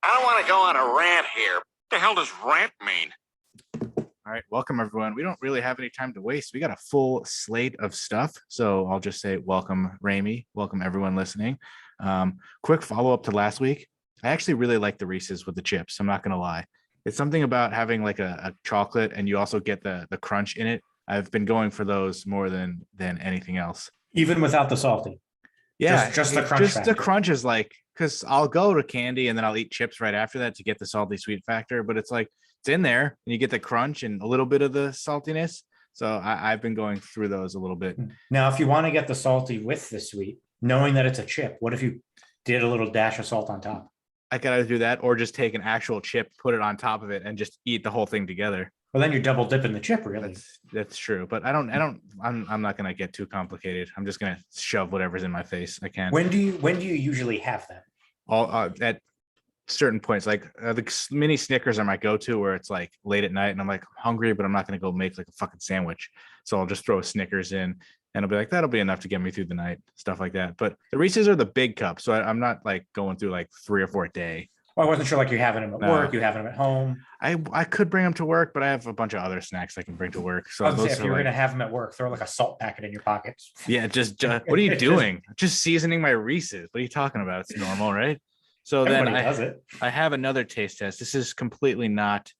I don't want to go on a rant here. What the hell does rant mean? All right, welcome everyone. We don't really have any time to waste. We got a full slate of stuff. So I'll just say welcome, Ramey. Welcome everyone listening. Quick follow-up to last week. I actually really like the Reese's with the chips. I'm not gonna lie. It's something about having like a chocolate and you also get the crunch in it. I've been going for those more than anything else. Even without the salty. Yeah, just the crunch the factor. crunch is like, because I'll go to candy and then I'll eat chips right after that to get the salty sweet factor, but it's like it's in there and you get the crunch and a little bit of the saltiness. So I've been going through those a little bit. Now, if you want to get the salty with the sweet, knowing that it's a chip, what if you did a little dash of salt on top? I could either do that or just take an actual chip, put it on top of it, and just eat the whole thing together. Well, then you're double dipping the chip, really. That's true, but I'm not gonna get too complicated. I'm just gonna shove whatever's in my face I can. When do you usually have them? All at certain points, like the mini Snickers are my go-to, where it's like late at night and I'm like hungry, but I'm not gonna go make like a fucking sandwich, so I'll just throw a Snickers in and I'll be like, that'll be enough to get me through the night, stuff like that. But the Reese's are the big cups, so I'm not like going through like 3 or 4 a day. Well, I wasn't sure, like you're having them at work, you having them at home. I could bring them to work, but I have a bunch of other snacks I can bring to work. So if you were gonna have them at work, throw like a salt packet in your pockets. Yeah, just what are you doing? Just seasoning my Reese's. What are you talking about? It's normal, right? So then I have another taste test. This is completely not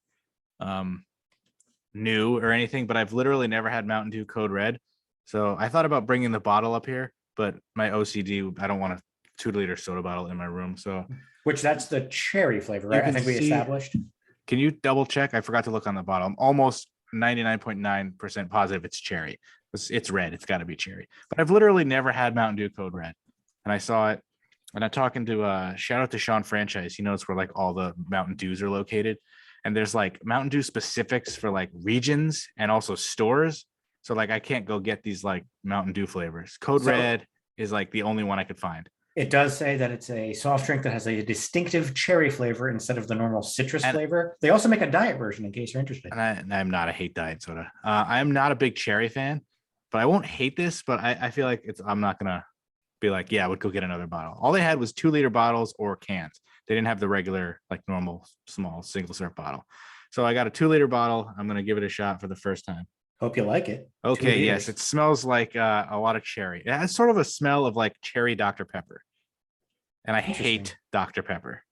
new or anything, but I've literally never had Mountain Dew Code Red. So I thought about bringing the bottle up here, but my OCD, I don't want a 2-liter soda bottle in my room. So which that's the cherry flavor, right? I think we established. Can you double check? I forgot to look on the bottle. I'm almost 99.9% positive it's cherry. It's red. It's got to be cherry. But I've literally never had Mountain Dew Code Red. And I saw it. And I'm talking to shout out to Sean Franchise. He knows where like all the Mountain Dews are located. And there's like Mountain Dew specifics for like regions and also stores. So like I can't go get these like Mountain Dew flavors. Code Red is like the only one I could find. It does say that it's a soft drink that has a distinctive cherry flavor instead of the normal citrus flavor. They also make a diet version in case you're interested. And I'm not a hate diet soda. I am not a big cherry fan, but I won't hate this. But I feel like I'm not gonna be like, yeah, I would go get another bottle. All they had was 2-liter bottles or cans. They didn't have the regular, like normal, small single serve bottle. So I got a 2-liter bottle. I'm gonna give it a shot for the first time. Hope you like it. Okay, yes, it smells like a lot of cherry. It has sort of a smell of like cherry Dr. Pepper. And I hate Dr. Pepper.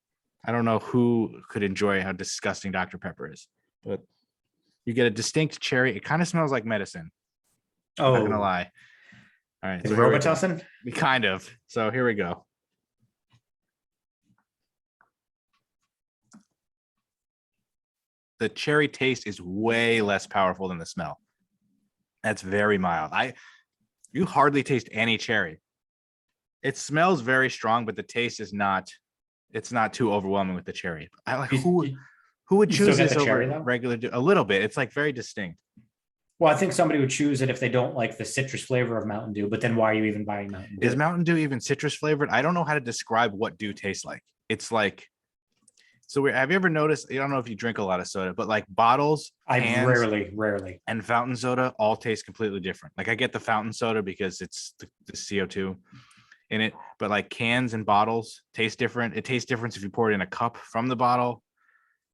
I don't know who could enjoy how disgusting Dr. Pepper is, but you get a distinct cherry. It kind of smells like medicine. Oh, I'm not gonna lie. All right, is it Robitussin? Kind of. So here we go. The cherry taste is way less powerful than the smell. That's very mild. You hardly taste any cherry. It smells very strong, but the taste is not. It's not too overwhelming with the cherry. I like who would choose this over regular? A little bit. It's like very distinct. Well, I think somebody would choose it if they don't like the citrus flavor of Mountain Dew. But then why are you even buying Mountain Dew? Is Mountain Dew even citrus flavored? I don't know how to describe what Dew tastes like. It's like. So have you ever noticed? I don't know if you drink a lot of soda, but like bottles, I rarely, and fountain soda all taste completely different. Like I get the fountain soda because it's the CO2 in it, but like cans and bottles taste different. It tastes different if you pour it in a cup from the bottle.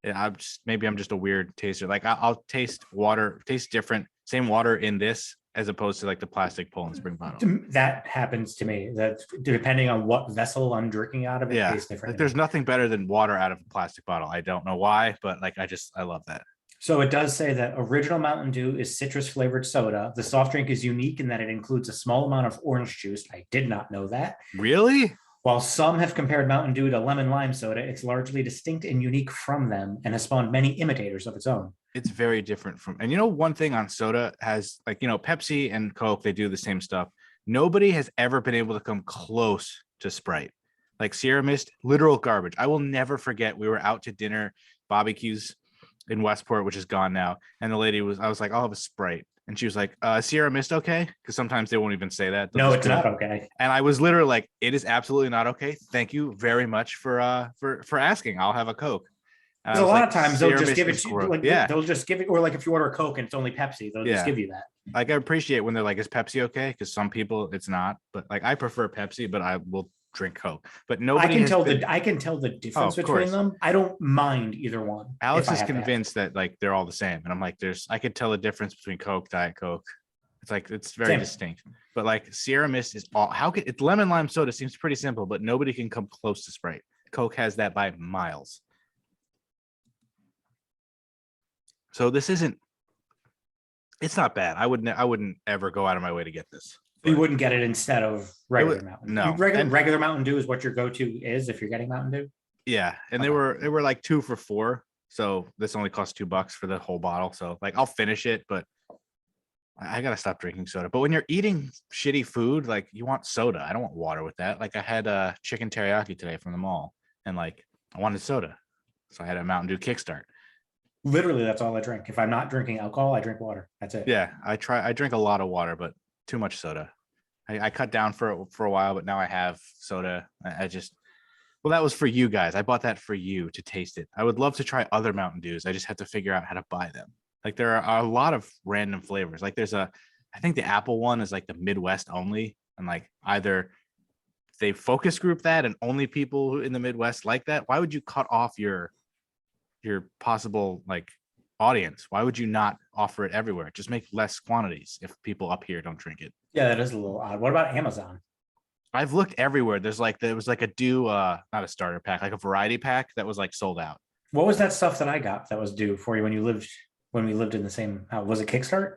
Maybe I'm just a weird taster. Like I'll taste water, tastes different. Same water in this as opposed to like the plastic Poland Spring bottle. That happens to me. That depending on what vessel I'm drinking out of, it tastes different. Like, there's nothing better than water out of a plastic bottle. I don't know why, but like I love that. So it does say that original Mountain Dew is citrus flavored soda. The soft drink is unique in that it includes a small amount of orange juice. I did not know that. Really? While some have compared Mountain Dew to lemon lime soda, it's largely distinct and unique from them and has spawned many imitators of its own. It's very different from, and one thing on soda has like, Pepsi and Coke, they do the same stuff. Nobody has ever been able to come close to Sprite. Like Sierra Mist, literal garbage. I will never forget. We were out to dinner, barbecues in Westport, which is gone now. And the lady I was like, I'll have a Sprite. And she was like, Sierra Mist, okay? Because sometimes they won't even say that. No, it's not okay. And I was literally like, it is absolutely not okay. Thank you very much for asking. I'll have a Coke. A lot of times they'll just give it to you. Like, they'll just give it, or like if you order a Coke and it's only Pepsi, they'll just give you that. Like I appreciate when they're like, is Pepsi okay? Because some people it's not. But like I prefer Pepsi, but I will drink Coke. But I nobody can has tell been- I can tell the difference of between course. them. I don't mind either one. Alex if I is have to have it. convinced that like they're all the same, and I'm like, I could tell the difference between Coke, Diet Coke. It's like it's very Same. distinct. But like Sierra Mist is all. How could it's lemon lime soda seems pretty simple, but nobody can come close to Sprite. Coke has that by miles. So this isn't. It's not bad. I wouldn't ever go out of my way to get this. You But wouldn't get it instead of regular would- Mountain. no. And- Regular Mountain Dew is what your go-to is if you're getting Mountain Dew. yeah, and they Okay. were like 2 for $4. So this only costs $2 for the whole bottle. So like I'll finish it, but I gotta stop drinking soda. But when you're eating shitty food, like you want soda. I don't want water with that. Like I had chicken teriyaki today from the mall, and like I wanted soda, so I had a Mountain Dew Kickstart. Literally, that's all I drink. If I'm not drinking alcohol, I drink water. That's it. Yeah, I drink a lot of water, but too much soda. I cut down for a while, but now I have soda. I just well, that was for you guys. I bought that for you to taste it. I would love to try other Mountain Dews. I just have to figure out how to buy them. Like there are a lot of random flavors. Like I think the apple one is like the Midwest only, and like either they focus group that and only people in the Midwest like that. Why would you cut off your possible like audience? Why would you not offer it everywhere? Just make less quantities if people up here don't drink it. Yeah, that is a little odd. What about Amazon? I've looked everywhere. There was like a Dew, not a starter pack, like a variety pack that was like sold out. What was that stuff that I got that was due for you when we lived in the same house? Was it Kickstart?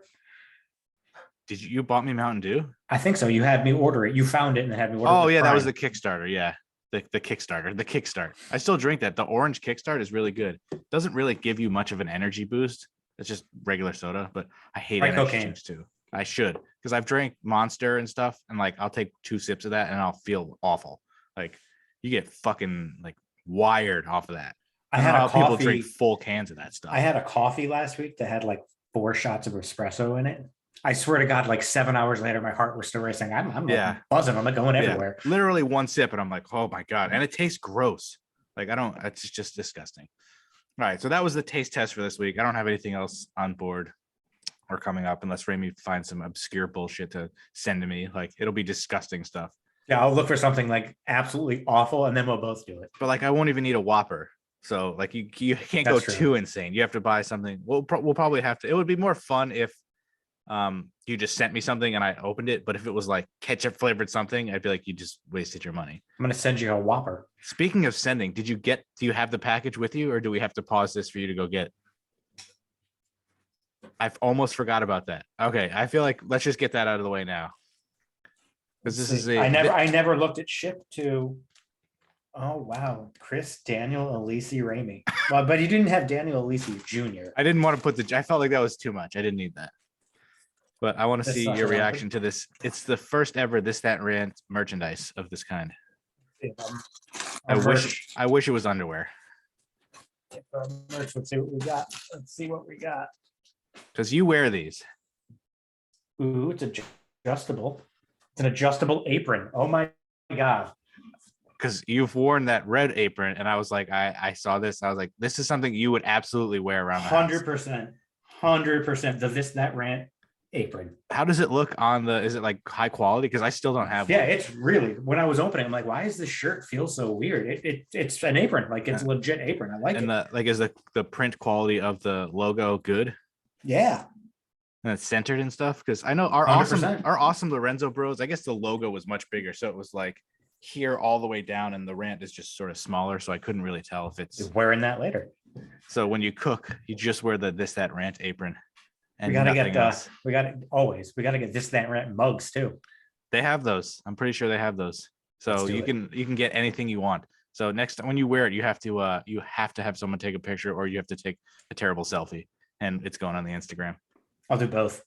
Did you bought me Mountain Dew? I think so. You had me order it. You found it and had me order it. Oh with yeah, that was Prime. the Kickstarter. Yeah, the Kickstarter, the Kickstart. I still drink that. The orange Kickstart is really good. Doesn't really give you much of an energy boost. It's just regular soda, but I hate Try energy cocaine. drinks too. I should, because I've drank Monster and stuff, and like I'll take 2 sips of that and I'll feel awful. Like you get fucking like wired off of that. I don't had know a how people coffee. drink full cans of that stuff. I had a coffee last week that had like 4 shots of espresso in it. I swear to God, like 7 hours later, my heart was still racing. I'm like Yeah. buzzing. I'm like going everywhere. Literally 1 sip, and I'm like, oh my god, and it tastes gross. Like I don't. It's just disgusting. All right, so that was the taste test for this week. I don't have anything else on board or coming up unless Ramey finds some obscure bullshit to send to me. Like it'll be disgusting stuff. Yeah, I'll look for something like absolutely awful, and then we'll both do it. But like I won't even need a Whopper. So like you can't That's go true. too insane. You have to buy something. We'll probably have to. It would be more fun if you just sent me something and I opened it. But if it was like ketchup flavored something, I'd be like, you just wasted your money. I'm gonna send you a Whopper. Speaking of sending, do you have the package with you, or do we have to pause this for you to go get? I've almost forgot about that. Okay, I feel like let's just get that out of the way now. Because this is I never looked at ship to. Oh wow, Chris Daniel Alisi Ramey. Well, but he didn't have Daniel Alisi Jr. I didn't want to put I felt like that was too much. I didn't need that. But I want to This see sucks your a lot. reaction to this. It's the first ever This That Rant merchandise of this kind. I wish it was underwear. Let's see what we got. Let's see what we got. Because you wear these. Ooh, it's adjustable. It's an adjustable apron. Oh my God. Because you've worn that red apron, and I was like, I saw this. I was like, this is something you would absolutely wear around the house. 100%. 100%. The This That Rant apron. How does it look on the? Is it like high quality? Because I still don't have Yeah, one. it's really. When I was opening, I'm like, why does this shirt feel so weird? It's an apron. Like it's a legit apron. I like And it. is the print quality of the logo good? Yeah. And it's centered and stuff. Because I know our 100%. awesome Lorenzo Bros. I guess the logo was much bigger, so it was like here all the way down, and the Rant is just sort of smaller. So I couldn't really tell if it's. Wearing that later. So when you cook, you just wear the This That Rant apron. And We gotta nothing get else. we gotta get This That Rant mugs too. They have those. I'm pretty sure they have those. So Let's do you it. can get anything you want. So next time when you wear it, you have to have someone take a picture, or you have to take a terrible selfie, and it's going on the Instagram. I'll do both.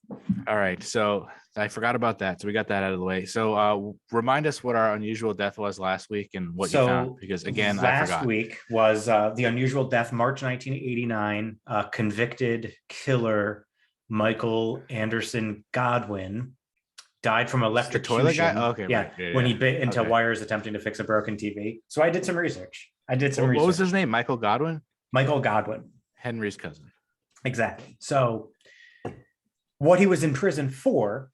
All right. So I forgot about that. So we got that out of the way. So remind us what our unusual death was last week and what you found, because again, I last forgot. week was the unusual death, March 1989, convicted killer Michael Anderson Godwin died from The electrocution. toilet guy? Okay. Yeah, right. Yeah, when he yeah. bit into Okay. wires attempting to fix a broken TV. So I did some research. What What was his name? Michael Godwin? Michael Godwin. Henry's cousin. Exactly. So what he was in prison for,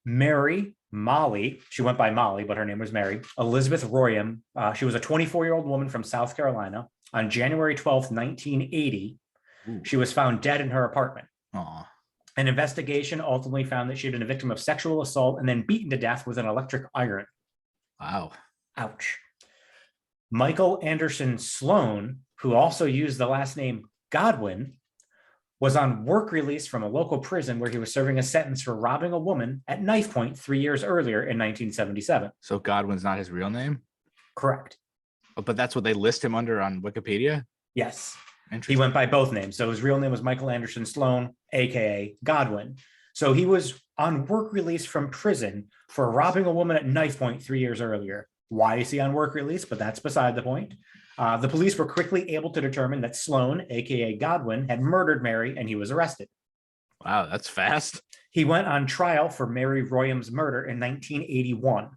Mary Molly, she went by Molly, but her name was Mary, Elizabeth Royam. She was a 24-year-old woman from South Carolina. On January 12th, 1980, Ooh. she was found dead in her apartment. Aw. An investigation ultimately found that she had been a victim of sexual assault and then beaten to death with an electric iron. Wow. Ouch. Michael Anderson Sloan, who also used the last name Godwin, was on work release from a local prison where he was serving a sentence for robbing a woman at knife point 3 years earlier in 1977. So Godwin's not his real name? Correct. Oh, but that's what they list him under on Wikipedia? Yes. He Interesting. went by both names. So his real name was Michael Anderson Sloan, aka Godwin. So he was on work release from prison for robbing a woman at knife point 3 years earlier. Why is he on work release? But that's beside the point. The police were quickly able to determine that Sloan, aka Godwin, had murdered Mary, and he was arrested. Wow, that's fast. He went on trial for Mary Royam's murder in 1981.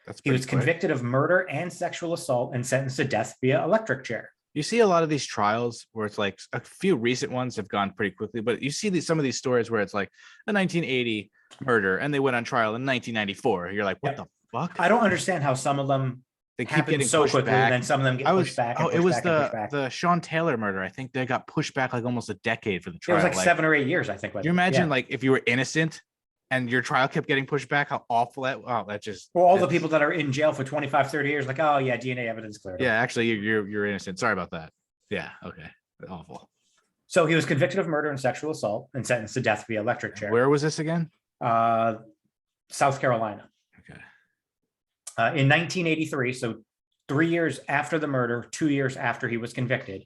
That's He pretty was quick. convicted of murder and sexual assault and sentenced to death via electric chair. You see a lot of these trials where it's like a few recent ones have gone pretty quickly, but you see some of these stories where it's like a 1980 murder and they went on trial in 1994. You're like, what Yep. the fuck? I don't understand how some of them They keep happen getting so pushed quickly, back. and then some of them get pushed back. And it pushed was back and pushed back. the Sean Taylor murder. I think they got pushed back like almost a decade for the It trial. was like 7 or 8 years, I think. Can you imagine like if you were innocent and your trial kept getting pushed back, how awful that just. Well, all the people that are in jail for 25, 30 years, like, oh yeah, DNA evidence cleared. Yeah, actually, you're innocent. Sorry about that. Yeah. Okay. Awful. So he was convicted of murder and sexual assault and sentenced to death via electric chair. Where was this again? South Carolina. Okay. In 1983, so 3 years after the murder, 2 years after he was convicted,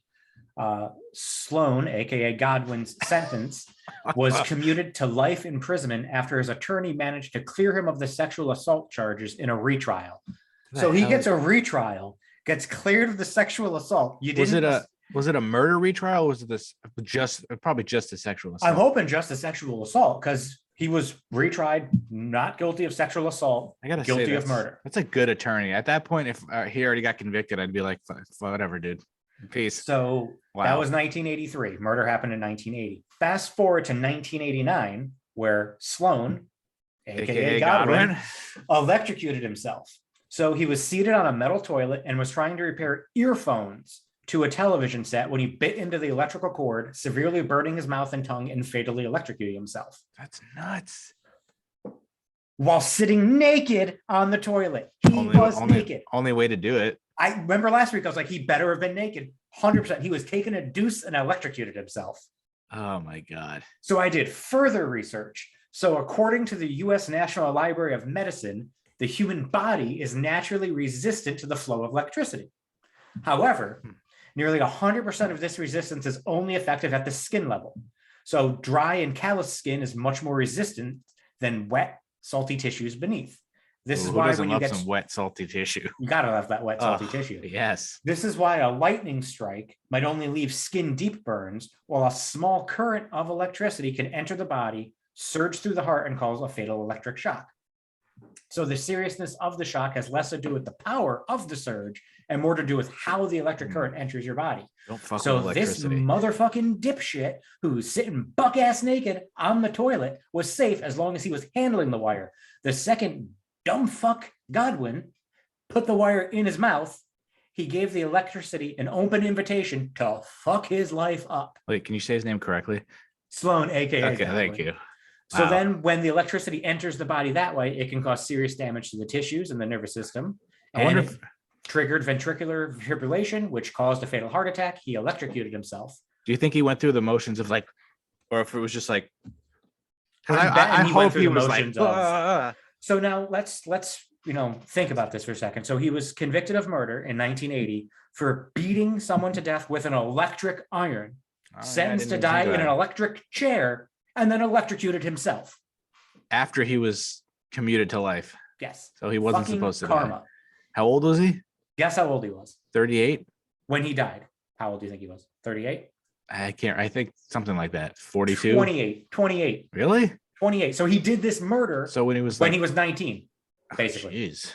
Sloan, aka Godwin's sentence, was commuted to life imprisonment after his attorney managed to clear him of the sexual assault charges in a retrial. So he gets a retrial, gets cleared of the sexual assault. Was it a murder retrial? Or was it this probably just a sexual assault? I'm hoping just a sexual assault because he was retried, not guilty of sexual assault, I gotta guilty say of murder. That's a good attorney. At that point, if he already got convicted, I'd be like, whatever, dude. Peace. So Wow. that was 1983. Murder happened in 1980. Fast forward to 1989, where Sloan, aka Godwin, electrocuted himself. So he was seated on a metal toilet and was trying to repair earphones to a television set when he bit into the electrical cord, severely burning his mouth and tongue and fatally electrocuting himself That's nuts. while sitting naked on the toilet. He was naked. Only way to do it. I remember last week, I was like, he better have been naked. 100%. He was taking a deuce and electrocuted himself. Oh my God. So I did further research. So according to the U.S. National Library of Medicine, the human body is naturally resistant to the flow of electricity. However, nearly 100% of this resistance is only effective at the skin level. So dry and callous skin is much more resistant than wet, salty tissues beneath. This is why when you get some wet, salty tissue. you gotta have that wet, salty tissue. Yes. This is why a lightning strike might only leave skin deep burns, while a small current of electricity can enter the body, surge through the heart, and cause a fatal electric shock. So the seriousness of the shock has less to do with the power of the surge and more to do with how the electric current enters your body. Don't fuck So with this electricity. motherfucking dipshit who's sitting buck ass naked on the toilet was safe as long as he was handling the wire. The second dumb fuck Godwin put the wire in his mouth, he gave the electricity an open invitation to fuck his life up. Wait, can you say his name correctly? Sloan, aka Okay, Godwin. thank you. So Wow. then when the electricity enters the body that way, it can cause serious damage to the tissues and the nervous system. I wonder And it triggered ventricular fibrillation, which caused a fatal heart attack. He electrocuted himself. Do you think he went through the motions of like, or if it was just like, 'cause I'm betting I he went hope through he the was like, motions of- "Ah." So now let's think about this for a second. So he was convicted of murder in 1980 for beating someone to death with an electric iron, Oh, yeah, I sentenced to didn't die think in of an that. electric chair, and then electrocuted himself. After he was commuted to life. Yes. So he wasn't Fucking supposed to karma. die. How old was he? Guess how old he was 38? when he died. How old do you think he was? 38? I think something like that. 42? 28. Really? 28. So he did this murder So when he was when like, he was 19, oh, basically. jeez.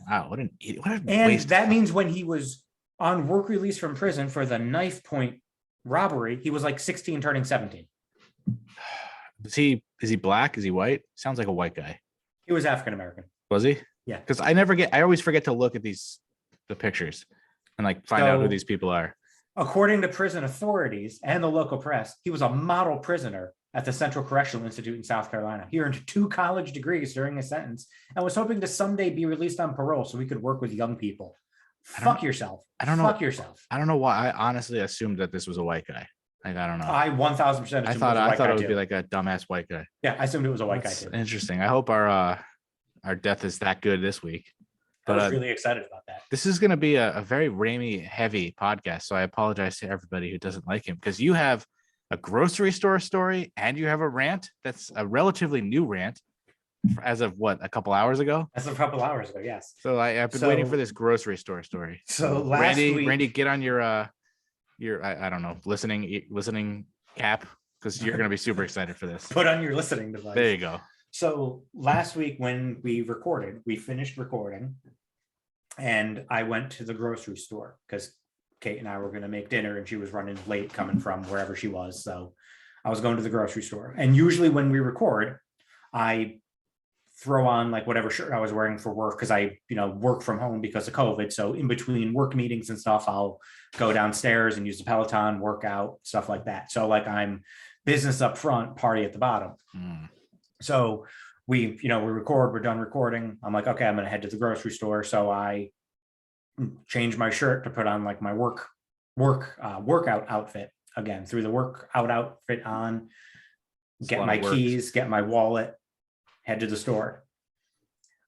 Wow, what an idiot. What a And waste of that time. means when he was on work release from prison for the knife point robbery, he was like 16 turning 17. Is he black? Is he white? Sounds like a white guy. He was African American. Was he? Yeah. Because I always forget to look at the pictures and like find out who these people are. According to prison authorities and the local press, he was a model prisoner at the Central Correctional Institute in South Carolina. He earned 2 college degrees during his sentence and was hoping to someday be released on parole so he could work with young people. Fuck yourself. I don't know. Fuck yourself. I don't know why. I honestly assumed that this was a white guy. Like, I don't know. I 1000% I thought it would be like a dumbass white guy. Yeah, I assumed it was a white That's guy too. interesting. I hope our death is that good this week. I But was really excited about that. this is going to be a very Ramey heavy podcast. So I apologize to everybody who doesn't like him, because you have a grocery store story and you have a rant that's a relatively new rant as of what, a couple hours ago? That's a couple hours ago, yes. So I've been waiting for this grocery store story. So last week, Randy, get on your I don't know, listening cap, because you're going to be super excited for this. put on your listening device. There you go. So last week when we finished recording, and I went to the grocery store because Kate and I were going to make dinner and she was running late coming from wherever she was. So I was going to the grocery store. And usually when we record, I throw on like whatever shirt I was wearing for work, because I, work from home because of COVID. So in between work meetings and stuff, I'll go downstairs and use the Peloton, work out, stuff like that. So like I'm business up front, party at the bottom. So we record, we're done recording. I'm like, okay, I'm going to head to the grocery store. So I change my shirt to put on like my workout outfit again, threw the workout outfit on, get my keys, get my wallet, head to the store.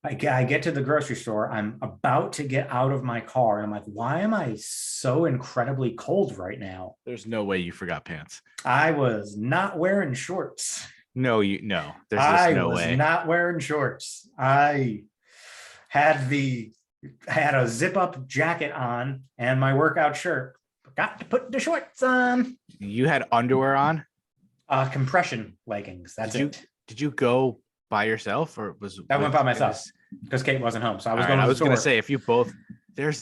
I get to the grocery store. I'm about to get out of my car. And I'm like, why am I so incredibly cold right now? There's no way you forgot pants. I was not wearing shorts. No. There's just no way. I was not wearing shorts. I had a zip up jacket on and my workout shirt. Forgot to put the shorts on. You had underwear on? Compression leggings. That's it. Did you go by yourself, or was I went by myself because Kate wasn't home? So I was going. I was going to say, if you both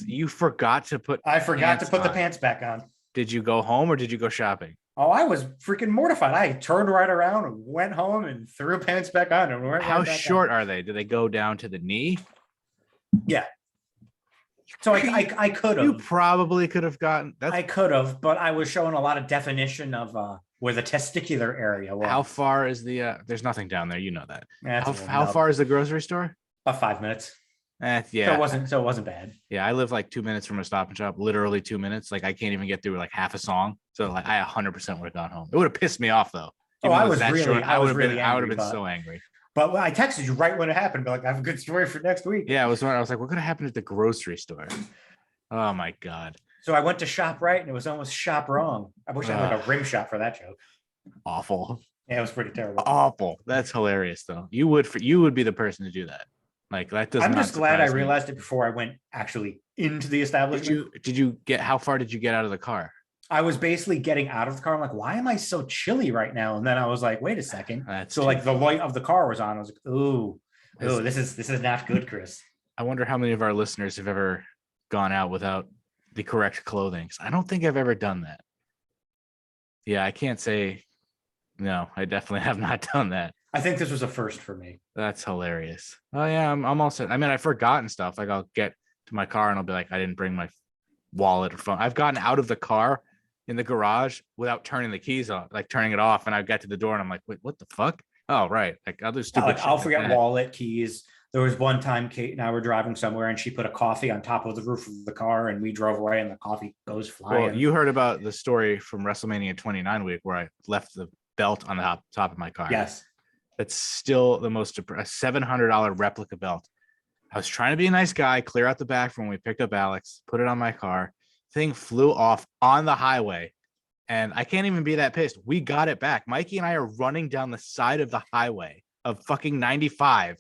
you forgot to put. I forgot to put the pants back on. Did you go home or did you go shopping? Oh, I was freaking mortified. I turned right around and went home and threw pants back on. And went How right back short on. are they? Do they go down to the knee? Yeah. So I could have. You probably could have gotten. I could have, but I was showing a lot of definition of where the testicular area was. How far is the? There's nothing down there. You know that. That's How far is the grocery store? About 5 minutes. Yeah. So it wasn't bad. Yeah, I live like 2 minutes from a Stop and Shop. Literally 2 minutes. Like I can't even get through like half a song. So like I 100% would have gone home. It would have pissed me off though. I would have been so angry. But I texted you right when it happened. But like, I have a good story for next week. Yeah, I was like, what could have happened at the grocery store? Oh my God. So I went to Shop Right and it was almost Shop Wrong. I wish I had like a rim shot for that joke. Awful. Yeah, it was pretty terrible. Awful. That's hilarious though. You would be the person to do that. Like that does. I'm just glad I realized it before I went actually into the establishment. Did you get? How far did you get out of the car? I was basically getting out of the car. I'm like, why am I so chilly right now? And then I was like, wait a second. Like the light of the car was on. I was like, ooh, this is not good, Chris. I wonder how many of our listeners have ever gone out without the correct clothing. I don't think I've ever done that. Yeah, I can't say. No, I definitely have not done that. I think this was a first for me. That's hilarious. Oh yeah, I'm all set. I mean, I've forgotten stuff. Like I'll get to my car and I'll be like, I didn't bring my wallet or phone. I've gotten out of the car in the garage without turning the keys on, like turning it off. And I got to the door and I'm like, wait, what the fuck? Oh, right. Like other stupid. I'll forget wallet, keys. There was one time Kate and I were driving somewhere and she put a coffee on top of the roof of the car and we drove away and the coffee goes flying. Well, you heard about the story from WrestleMania 29 week where I left the belt on the top of my car. Yes. That's still the most, a $700 replica belt. I was trying to be a nice guy, clear out the back from when we picked up Alex, put it on my car. Thing flew off on the highway. And I can't even be that pissed. We got it back. Mikey and I are running down the side of the highway of fucking 95.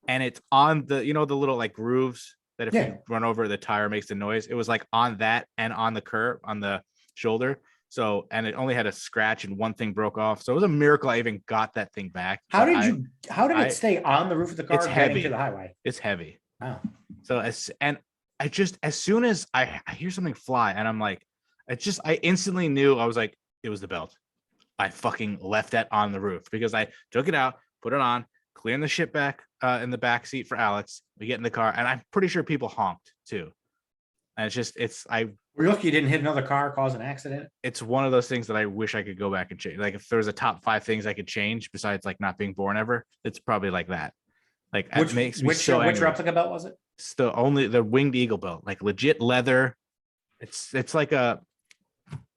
And it's on the, the little like grooves that if you run over the tire makes the noise. It was like on that and on the curb, on the shoulder. So, and it only had a scratch and one thing broke off. So it was a miracle I even got that thing back. How did it stay on the roof of the car? It's heavy to the highway. It's heavy. Wow. So as soon as I hear something fly and I'm like, I instantly knew. I was like, it was the belt. I fucking left that on the roof because I took it out, put it on, clearing the shit back in the back seat for Alex. We get in the car, and I'm pretty sure people honked too. And We're lucky you didn't hit another car, cause an accident. It's one of those things that I wish I could go back and change. Like if there was a top 5 things I could change besides like not being born ever, it's probably like that. Like it makes me so angry. Which replica belt was it? It's the winged eagle belt, like legit leather. It's like a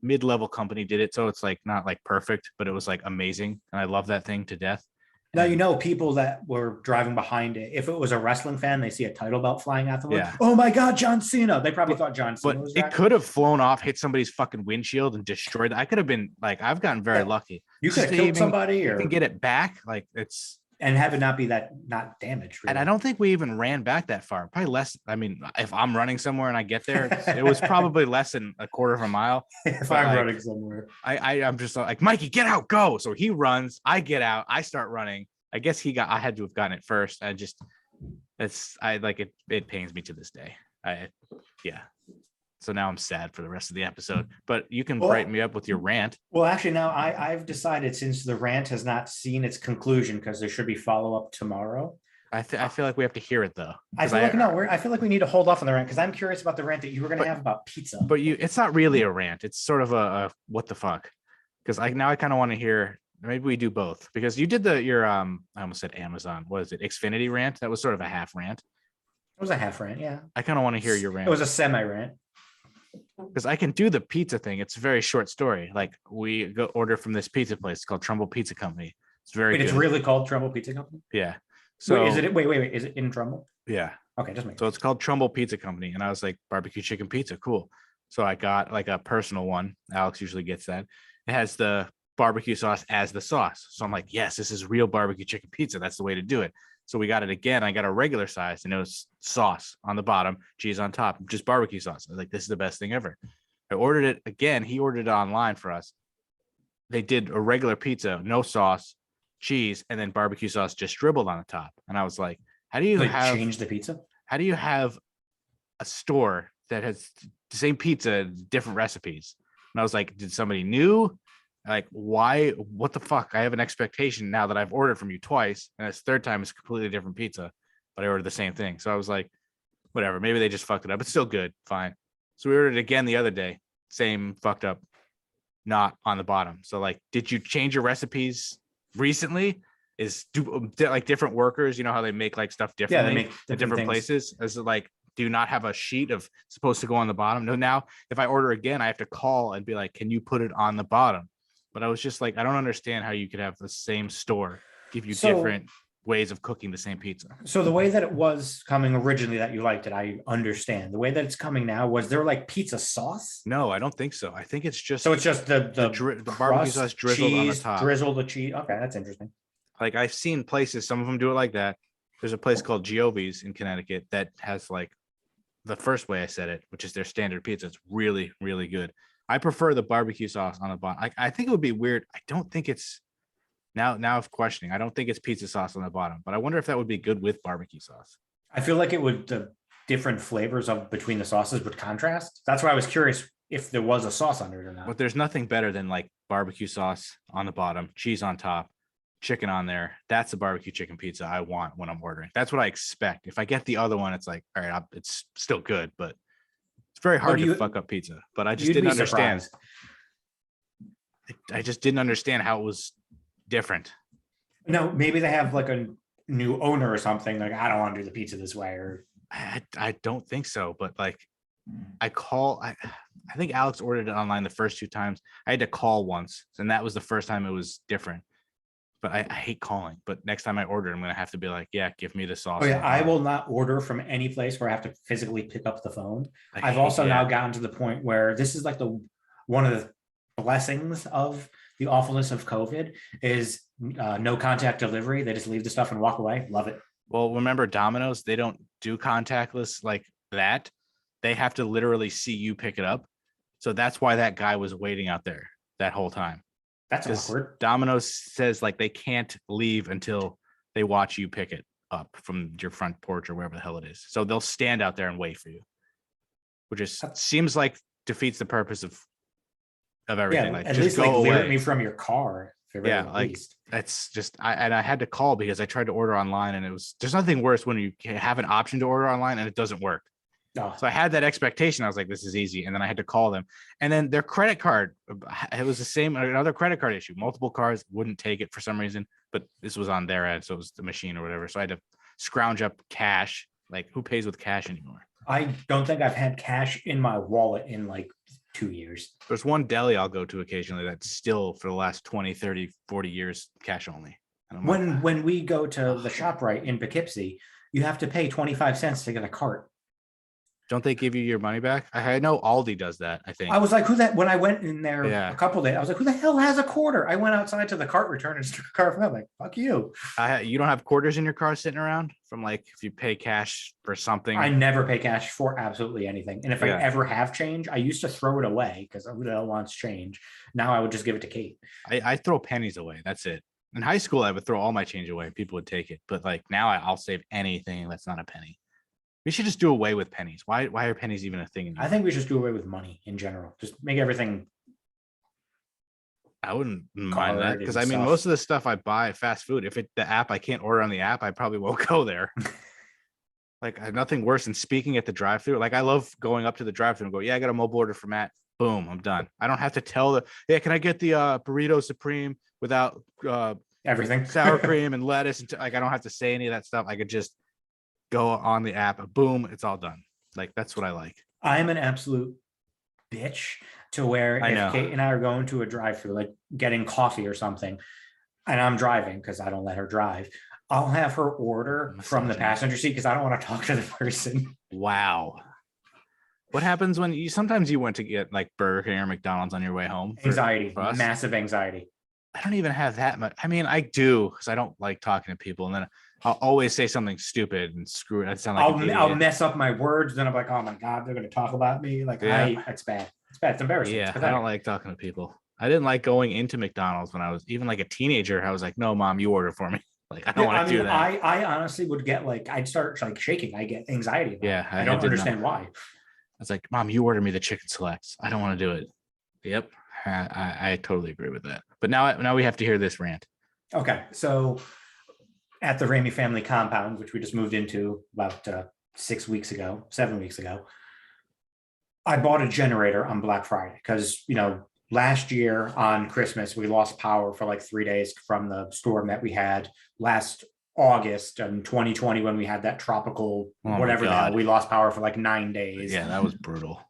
mid-level company did it, so it's like not like perfect, but it was like amazing, and I love that thing to death. Now, you know, people that were driving behind it, if it was a wrestling fan, they see a title belt flying out the window. Yeah. Oh my God, John Cena. They probably thought John Cena But was it driving. could have flown off, hit somebody's fucking windshield, and destroyed. I could have been like, I've gotten very lucky. You could have Just killed even- somebody You or can get it back. Like and have it not be that not damaged. Really. and I don't think we even ran back that far. Probably less. I mean, if I'm running somewhere and I get there, it was probably less than a quarter of a mile. if but I'm like, running somewhere. I'm just like, Mikey, get out, go. So he runs, I get out, I start running. I guess I had to have gotten it first. It pains me to this day. So now I'm sad for the rest of the episode, but you can brighten me up with your rant. Well, actually, now I've decided, since the rant has not seen its conclusion, because there should be follow-up tomorrow. I feel like we have to hear it though. I feel like we need to hold off on the rant, because I'm curious about the rant that you were going to have about pizza. But it's not really a rant. It's sort of a what the fuck? Because I kind of want to hear. Maybe we do both, because you did your I almost said Amazon. What is it? Xfinity rant? That was sort of a half rant. It was a half rant, yeah. I kind of want to hear your rant. It was a semi rant. Because I can do the pizza thing. It's a very short story. Like we go order from this pizza place called Trumbull Pizza Company. It's very good. It's really called Trumbull Pizza Company? Yeah. So wait, is it in Trumbull? Yeah. Okay, just make So it's called Trumbull Pizza Company. And I was like, barbecue chicken pizza, cool. So I got like a personal one. Alex usually gets that. It has the barbecue sauce as the sauce. So I'm like, yes, this is real barbecue chicken pizza. That's the way to do it. So we got it again. I got a regular size, and it was sauce on the bottom, cheese on top, just barbecue sauce. I was like, this is the best thing ever. I ordered it again. He ordered it online for us. They did a regular pizza, no sauce, cheese, and then barbecue sauce just dribbled on the top. And I was like, how do you change the pizza? How do you have a store that has the same pizza, different recipes? And I was like, did somebody new? Like, why? What the fuck? I have an expectation now that I've ordered from you twice, and this third time it's completely different pizza, but I ordered the same thing. So I was like, whatever. Maybe they just fucked it up. It's still good. Fine. So we ordered it again the other day. Same fucked up, not on the bottom. So like, did you change your recipes recently? Like different workers, you know how they make like stuff differently at different places? Is it like, do you not have a sheet of supposed to go on the bottom? No, now if I order again, I have to call and be like, can you put it on the bottom? But I was just like, I don't understand how you could have the same store give you different ways of cooking the same pizza. So the way that it was coming originally that you liked it, I understand. The way that it's coming now, was there like pizza sauce? No, I don't think so. I think it's just so it's just the barbecue sauce drizzled on the top. Drizzle the cheese. Okay, that's interesting. Like I've seen places, some of them do it like that. There's a place called Giovanni's in Connecticut that has like the first way I said it, which is their standard pizza. It's really, really good. I prefer the barbecue sauce on the bottom. I think it would be weird. I don't think it's now of questioning. I don't think it's pizza sauce on the bottom, but I wonder if that would be good with barbecue sauce. I feel like it would, the different flavors of between the sauces would contrast. That's why I was curious if there was a sauce under it or not. But there's nothing better than like barbecue sauce on the bottom, cheese on top, chicken on there. That's the barbecue chicken pizza I want when I'm ordering. That's what I expect. If I get the other one, it's like, all right, it's still good, but it's very hard to fuck up pizza. But I just didn't understand. I just didn't understand how it was different. No, maybe they have like a new owner or something. Like, I don't want to do the pizza this way, or I don't think so. But like, I think Alex ordered it online the first 2 times. I had to call once, and that was the first time it was different. But I hate calling. But next time I order, I'm gonna have to be like, yeah, give me the sauce. Oh, yeah, I will not order from any place where I have to physically pick up the phone. I've also now gotten to the point where this is like one of the blessings of the awfulness of COVID is no contact delivery. They just leave the stuff and walk away. Love it. Well, remember Domino's, they don't do contactless like that. They have to literally see you pick it up. So that's why that guy was waiting out there that whole time. That's awkward. Domino's says like they can't leave until they watch you pick it up from your front porch or wherever the hell it is. So they'll stand out there and wait for you, which seems like defeats the purpose of everything. Yeah, like at just least go like away. lyric me from your car. Yeah, like that's just I had to call because I tried to order online and there's nothing worse when you have an option to order online and it doesn't work. Oh. So I had that expectation. I was like, this is easy. And then I had to call them. And then their credit card, it was the same, another credit card issue. Multiple cards wouldn't take it for some reason, but this was on their end. So it was the machine or whatever. So I had to scrounge up cash. Like, who pays with cash anymore? I don't think I've had cash in my wallet in like 2 years. There's one deli I'll go to occasionally that's still for the last 20, 30, 40 years cash only. When we go to the ShopRite in Poughkeepsie, you have to pay 25 cents to get a cart. Don't they give you your money back? I know Aldi does that, I think. I was like, when I went in there a couple of days, I was like, who the hell has a quarter? I went outside to the cart return and took a cart from them. Like, fuck you. You don't have quarters in your car sitting around from like if you pay cash for something? I never pay cash for absolutely anything. And if I ever have change, I used to throw it away because who the hell wants change? Now I would just give it to Kate. I throw pennies away. That's it. In high school, I would throw all my change away. People would take it. But like now I'll save anything that's not a penny. We should just do away with pennies. Why are pennies even a thing anymore? I think we should do away with money in general. Just make everything. I wouldn't mind that because I mean, most of the stuff I buy fast food, if the app I can't order on the app, I probably won't go there. Like nothing worse than speaking at the drive-thru. Like I love going up to the drive-thru and go, yeah, I got a mobile order for Matt. Boom, I'm done. I don't have to tell can I get the burrito supreme without everything sour cream and lettuce? And like I don't have to say any of that stuff. I could just go on the app, boom, it's all done. Like that's what I like. I'm an absolute bitch to where if Kate and I are going to a drive-thru, like getting coffee or something, and I'm driving because I don't let her drive, I'll have her order from the passenger seat because I don't want to talk to the person. Wow. What happens when sometimes you went to get like Burger King or McDonald's on your way home? Anxiety, massive anxiety. I don't even have that much. I mean, I do because I don't like talking to people, and then I'll always say something stupid and screw it. I sound like I'll mess up my words. Then I'm like, oh my god, they're going to talk about me. Like, it's bad. It's bad. It's embarrassing. Yeah, I don't like talking to people. I didn't like going into McDonald's when I was even like a teenager. I was like, no, mom, you order for me. Like, I don't want to do that. I honestly would get like, I'd start like shaking. I get anxiety. I don't understand why. I was like, mom, you order me the chicken selects. I don't want to do it. Yep. I totally agree with that. But now we have to hear this rant. Okay. So at the Ramey family compound, which we just moved into about 7 weeks ago, I bought a generator on Black Friday because, last year on Christmas, we lost power for like 3 days from the storm that we had last August in 2020 when we had that tropical whatever the hell. We lost power for like 9 days. Yeah, that was brutal.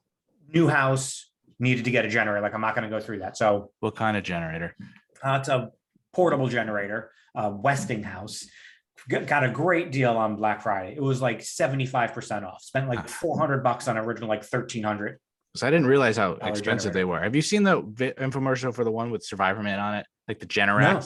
New house, needed to get a generator. Like, I'm not going to go through that. So what kind of generator? It's a portable generator, Westinghouse. Got a great deal on Black Friday. It was like 75% off. Spent like $400 on original, like $1,300. So I didn't realize how expensive they were. Have you seen the infomercial for the one with Survivor Man on it? Like the Generac? No.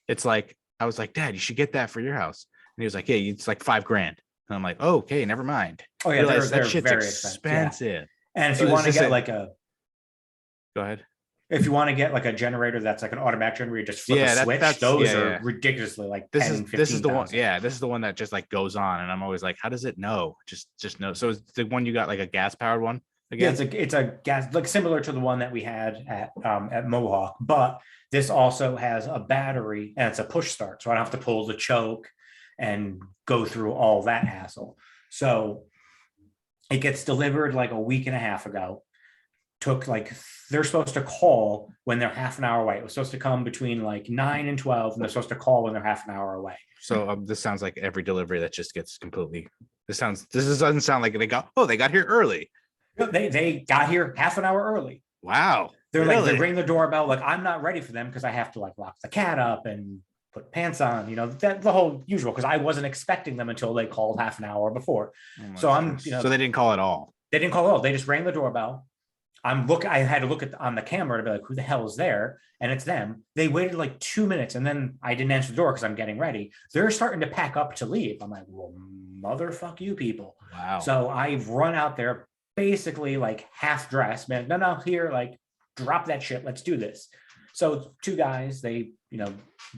It's like, I was like, Dad, you should get that for your house. And he was like, yeah, it's like $5,000. And I'm like, oh, okay, never mind. Oh yeah, they're that shit's very expensive. Yeah. And if you want to get go ahead. If you want to get like a generator that's like an automatic generator, you just flip a switch. Those are ridiculously like this is the one. Yeah, this is the one that just like goes on, and I'm always like, how does it know? Just know. So it's the one you got, like a gas powered one. Again? Yeah, it's a gas, like similar to the one that we had at Mohawk, but this also has a battery and it's a push start, so I don't have to pull the choke and go through all that hassle. So it gets delivered like a week and a half ago. Took like, they're supposed to call when they're half an hour away. It was supposed to come between like 9 and 12, and they're supposed to call when they're half an hour away. So this sounds like every delivery that just gets completely. This doesn't sound like they got here early. They got here half an hour early. Wow. They're really? Like, they ring the doorbell. Like, I'm not ready for them because I have to like lock the cat up and put pants on, that the whole usual, because I wasn't expecting them until they called half an hour before. So so they didn't call at all. They didn't call at all. They just rang the doorbell. I had to look on the camera to be like, who the hell is there? And it's them. They waited like 2 minutes, and then I didn't answer the door because I'm getting ready. They're starting to pack up to leave. I'm like, well, motherfuck you people. Wow. So I've run out there basically like half dressed, man. No, here, like, drop that shit. Let's do this. So 2 guys, they,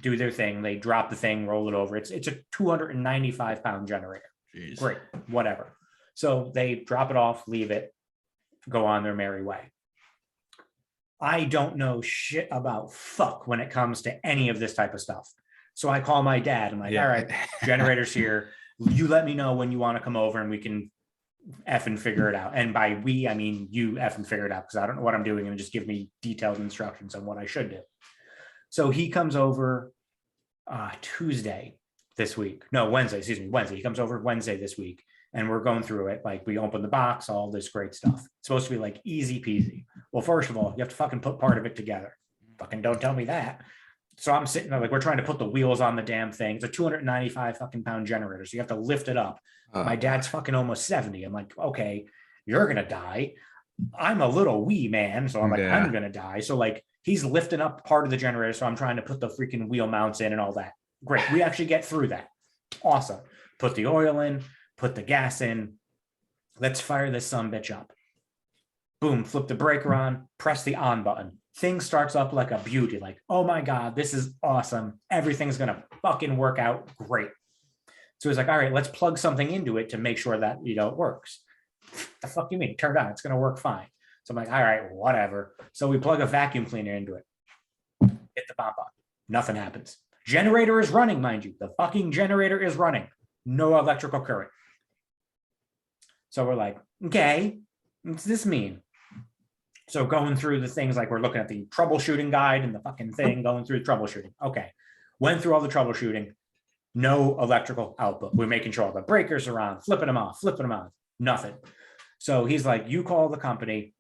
do their thing. They drop the thing, roll it over. It's a 295-pound generator. Jeez. Great, whatever. So they drop it off, leave it, go on their merry way. I don't know shit about fuck when it comes to any of this type of stuff. So I call my dad. I'm like, all right, generator's here. You let me know when you want to come over and we can effing figure it out. And by we, I mean you effing figure it out because I don't know what I'm doing and just give me detailed instructions on what I should do. So he comes over Tuesday this week. No, Wednesday, excuse me, Wednesday. He comes over Wednesday this week and we're going through it. Like we open the box, all this great stuff. It's supposed to be like easy peasy. Well, first of all, you have to fucking put part of it together. Fucking don't tell me that. So I'm sitting there like we're trying to put the wheels on the damn thing. It's a 295 fucking pound generator. So you have to lift it up. My dad's fucking almost 70. I'm like, okay, you're gonna die. I'm a little wee man. So I'm like, I'm gonna die. So like he's lifting up part of the generator. So I'm trying to put the freaking wheel mounts in and all that. Great. We actually get through that. Awesome. Put the oil in, put the gas in. Let's fire this sumbitch up. Boom, flip the breaker on, press the on button. Thing starts up like a beauty. Like, oh my God, this is awesome. Everything's going to fucking work out great. So he's like, all right, let's plug something into it to make sure that, it works. The fuck you mean? It turned on. It's going to work fine. So I'm like, all right, whatever. So we plug a vacuum cleaner into it. Hit the bomb button. Nothing happens. Generator is running, mind you. The fucking generator is running. No electrical current. So we're like, okay, what's this mean? So going through the things, like we're looking at the troubleshooting guide and the fucking thing, going through troubleshooting. Okay. Went through all the troubleshooting. No electrical output. We're making sure all the breakers are on, flipping them off, nothing. So he's like, you call the company.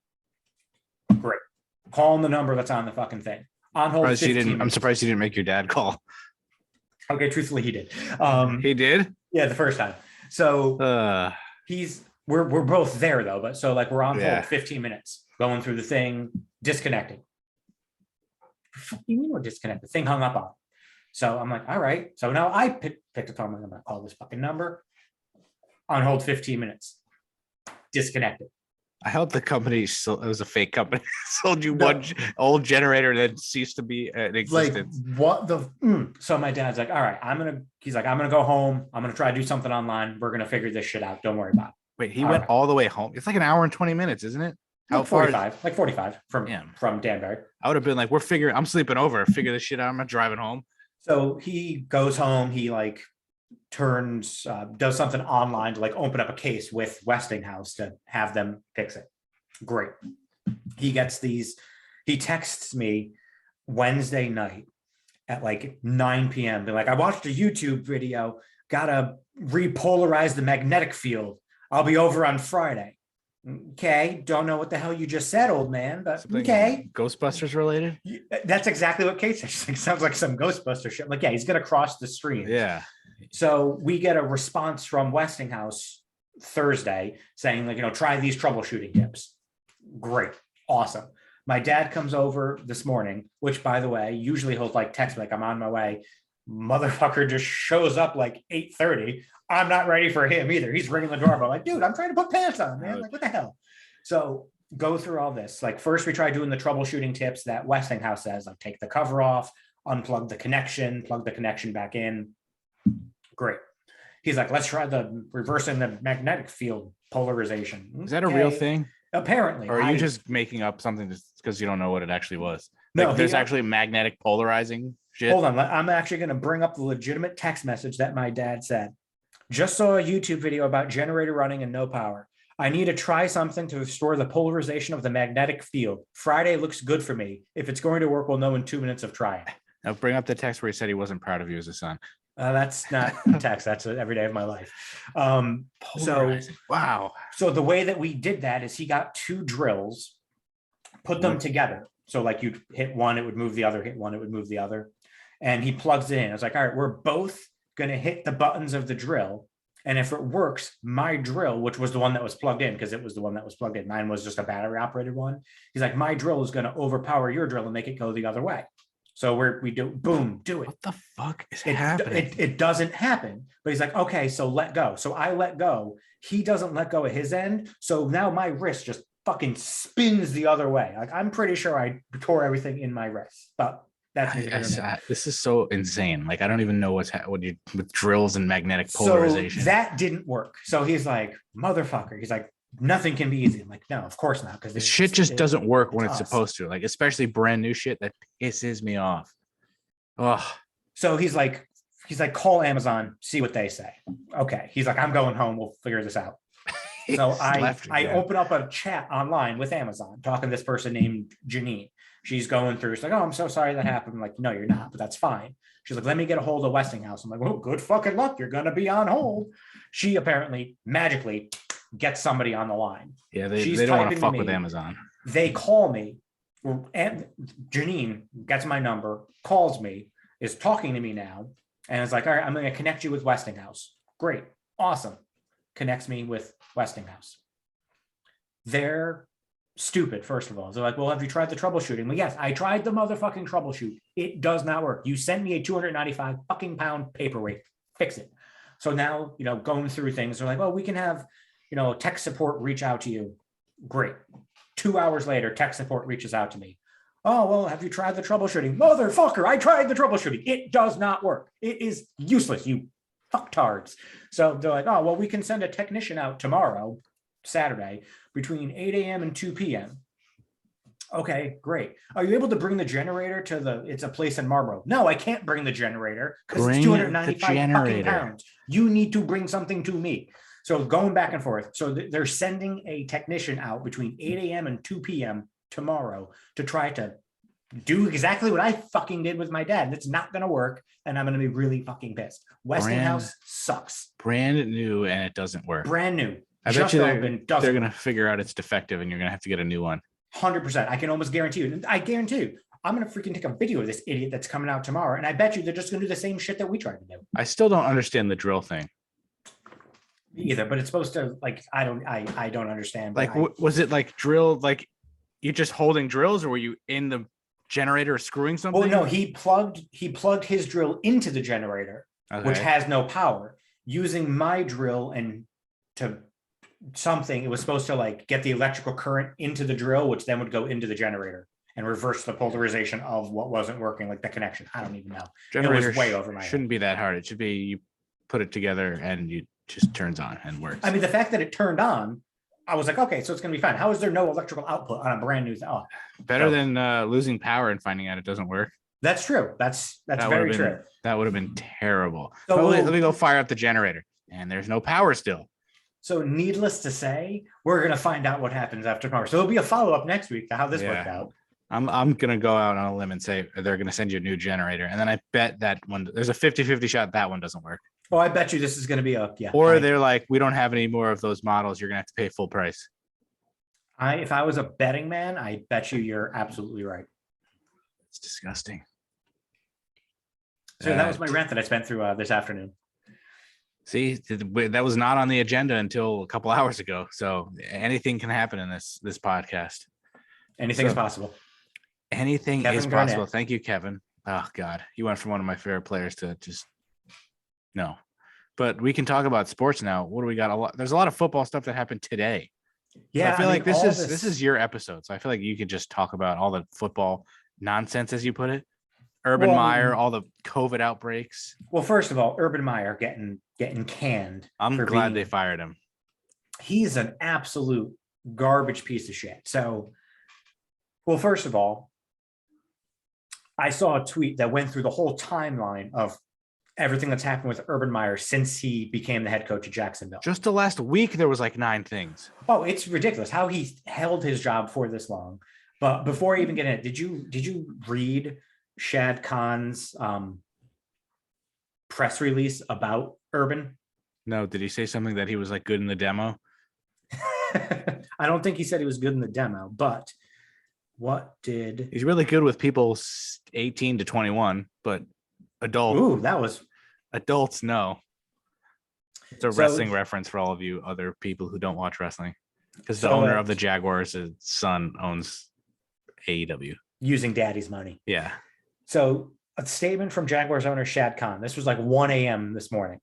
Great. Call the number that's on the fucking thing. On hold. I'm surprised you didn't make your dad call. Okay, truthfully, he did. He did? Yeah, the first time. So we're both there though, but so like we're on hold 15 minutes, going through the thing, disconnecting. What do you mean we're disconnected? The thing hung up on. So I'm like, all right. So now I picked the phone. I'm gonna call this fucking number. On hold 15 minutes. Disconnected. I hope the company it was a fake company. Sold you one old generator that ceased to be in existence. Like what the so my dad's like, all right, I'm gonna go home. I'm gonna try to do something online. We're gonna figure this shit out. Don't worry about it. Wait, he went all the way home. It's like an hour and 20 minutes, isn't it? How like 45, like 45 from Danbury. I would have been like, I'm sleeping over. Figure this shit out. I'm not driving home. So he goes home. He like does something online to like open up a case with Westinghouse to have them fix it. Great. He gets these. He texts me Wednesday night at like 9 p.m. Be like, I watched a YouTube video. Gotta repolarize the magnetic field. I'll be over on Friday. Okay, don't know what the hell you just said, old man, but something okay. Ghostbusters related? That's exactly what Kate said. Sounds like some Ghostbuster shit. Like, yeah, he's gonna cross the stream. Yeah. So we get a response from Westinghouse Thursday saying, like, try these troubleshooting tips. Great, awesome. My dad comes over this morning, which, by the way, usually he'll like text me like I'm on my way. Motherfucker just shows up like 8:30. I'm not ready for him either. He's ringing the doorbell like, dude, I'm trying to put pants on, man. Like, what the hell? So go through all this. Like, first we try doing the troubleshooting tips that Westinghouse says, like take the cover off, unplug the connection, plug the connection back in. Great. He's like, let's try the reversing the magnetic field polarization. Is that a real thing? Apparently. Or are you just making up something just because you don't know what it actually was? Like, no, there's actually magnetic polarizing shit. Hold on. I'm actually going to bring up the legitimate text message that my dad said. Just saw a YouTube video about generator running and no power. I need to try something to restore the polarization of the magnetic field. Friday looks good for me. If it's going to work, we'll know in 2 minutes of trying. Now bring up the text where he said he wasn't proud of you as a son. That's not text. That's every day of my life. Wow. So the way that we did that is he got two drills, put them together. So like you'd hit one, it would move the other, hit one, it would move the other. And he plugs it in. I was like, all right, we're both going to hit the buttons of the drill. And if it works, my drill, which was the one that was plugged in, because it was the one that was plugged in, mine was just a battery operated one. He's like, my drill is going to overpower your drill and make it go the other way. So we do, boom, do it. What the fuck is happening? It doesn't happen. But he's like, okay, so let go. So I let go. He doesn't let go at his end. So now my wrist just fucking spins the other way. Like, I'm pretty sure I tore everything in my wrist. But that's this is so insane. Like, I don't even know with drills and magnetic polarization. So that didn't work. So he's like, motherfucker. He's like, nothing can be easy. I'm like, no, of course not. Because This shit just doesn't work when it's us. supposed to. Like, especially brand new shit that pisses me off. Oh, So he's like, call Amazon, see what they say. Okay. He's like, I'm going home. We'll figure this out. So I open up a chat online with Amazon, talking to this person named Janine. She's going through. She's like, oh, I'm so sorry that happened. I'm like, no, you're not, but that's fine. She's like, let me get a hold of Westinghouse. I'm like, well, good fucking luck. You're going to be on hold. She apparently magically gets somebody on the line. Yeah, they don't want to fuck with Amazon. They call me. And Janine gets my number, calls me, is talking to me now, and is like, all right, I'm going to connect you with Westinghouse. Great. Awesome. Connects me with Westinghouse. They're stupid, first of all. They're like, well, have you tried the troubleshooting? Well, yes, I tried the motherfucking troubleshoot. It does not work. You sent me a 295 fucking pound paperweight. Fix it. So now, going through things, they're like, well, we can have, tech support reach out to you. Great. 2 hours later, tech support reaches out to me. Oh, well, have you tried the troubleshooting? Motherfucker, I tried the troubleshooting. It does not work. It is useless, you fucktards. So they're like, oh, well, we can send a technician out tomorrow, Saturday, between 8 a.m. and 2 p.m. Okay, great. Are you able to bring the generator to it's a place in Marlboro? No, I can't bring the generator because it's 295 fucking pounds. You need to bring something to me. So going back and forth. So they're sending a technician out between 8 a.m. and 2 p.m. tomorrow to try to do exactly what I fucking did with my dad. It's not going to work, and I'm going to be really fucking pissed. Westinghouse sucks. Brand new, and it doesn't work. Brand new. I bet you they're going to figure out it's defective, and you're going to have to get a new one. 100%. I can almost guarantee you. I guarantee you, I'm going to freaking take a video of this idiot that's coming out tomorrow, and I bet you they're just going to do the same shit that we tried to do. I still don't understand the drill thing. Either, but it's supposed to, like, I don't understand. Like, was it like drill, like you're just holding drills, or were you in the generator screwing something? Well, no, he plugged his drill into the generator, which has no power, using my drill and to something. It was supposed to like get the electrical current into the drill, which then would go into the generator and reverse the polarization of what wasn't working, like the connection. I don't even know. Generator it was way over my shouldn't be that hard. It should be you put it together and you just turns on and works. I mean, the fact that it turned on, I was like, okay, so it's going to be fine. How is there no electrical output on a brand new? Oh, better than losing power and finding out it doesn't work. That's true. That's very true. That would have been terrible. So let me go fire up the generator, and there's no power still. So needless to say, we're going to find out what happens after tomorrow. So it'll be a follow-up next week to how this worked out. I'm going to go out on a limb and say they're going to send you a new generator. And then I bet that one, there's a 50-50 shot that one doesn't work. Oh, I bet you this is going to be Or they're like, we don't have any more of those models. You're going to have to pay full price. If I was a betting man, I bet you're absolutely right. It's disgusting. So that was my rant that I spent through this afternoon. See, that was not on the agenda until a couple hours ago. So anything can happen in this podcast. Anything is possible. Anything Kevin is possible. Garnett. Thank you, Kevin. Oh God, you went from one of my favorite players to just no. But we can talk about sports now. What do we got? There's a lot of football stuff that happened today. Yeah, so I feel like this is your episode, so I feel like you could just talk about all the football nonsense, as you put it. Urban Meyer, all the COVID outbreaks. Well, first of all, Urban Meyer getting canned. I'm glad they fired him. He's an absolute garbage piece of shit. So, well, first of all, I saw a tweet that went through the whole timeline of everything that's happened with Urban Meyer since he became the head coach of Jacksonville. Just the last week, there was like 9 things. Oh, it's ridiculous how he held his job for this long. But before I even get in it, did you read Shad Khan's press release about Urban? No, did he say something that he was like good in the demo? I don't think he said he was good in the demo, but he's really good with people 18 to 21, but adults, no. It's a wrestling reference for all of you other people who don't watch wrestling, because the owner of the Jaguars' son owns AEW using daddy's money. Yeah. So a statement from Jaguars owner Shad Khan. This was like 1 a.m. this morning.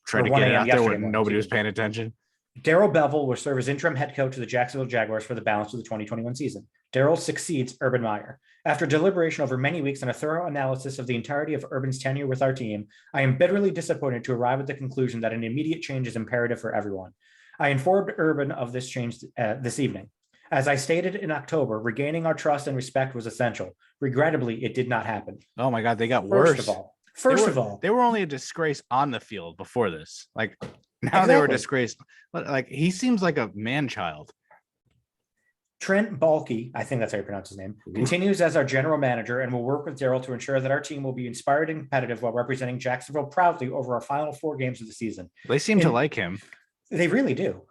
Trying to get it out there when nobody was paying attention. Darrell Bevell will serve as interim head coach of the Jacksonville Jaguars for the balance of the 2021 season. Darrell succeeds Urban Meyer. After deliberation over many weeks and a thorough analysis of the entirety of Urban's tenure with our team, I am bitterly disappointed to arrive at the conclusion that an immediate change is imperative for everyone. I informed Urban of this change this evening. As I stated in October, regaining our trust and respect was essential. Regrettably, it did not happen. Oh my God, they got worse. First of all, they were only a disgrace on the field before this. Like now they were a disgrace. But like he seems like a man child. Trent Baalke, I think that's how you pronounce his name, continues as our general manager and will work with Daryl to ensure that our team will be inspired and competitive while representing Jacksonville proudly over our final 4 games of the season. They seem to like him. They really do.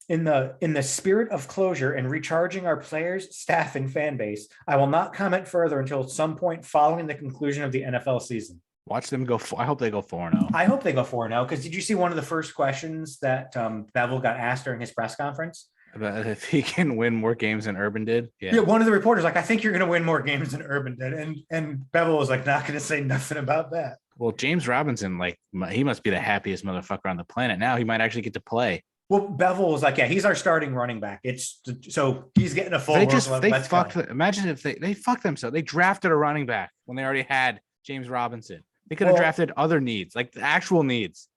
In the spirit of closure and recharging our players, staff, and fan base, I will not comment further until some point following the conclusion of the NFL season. Watch them go. I hope they go 4-0. I hope they go 4-0 because did you see one of the first questions that Bevel got asked during his press conference? About if he can win more games than Urban did. Yeah, one of the reporters like, I think you're going to win more games than Urban did, and Bevel was like, not going to say nothing about that. Well, James Robinson, like he must be the happiest motherfucker on the planet now. He might actually get to play. Well, Bevel was like, yeah, he's our starting running back. It's so he's getting a full. They fucked. Imagine if they fucked themselves. They drafted a running back when they already had James Robinson. They could have drafted other needs, like the actual needs.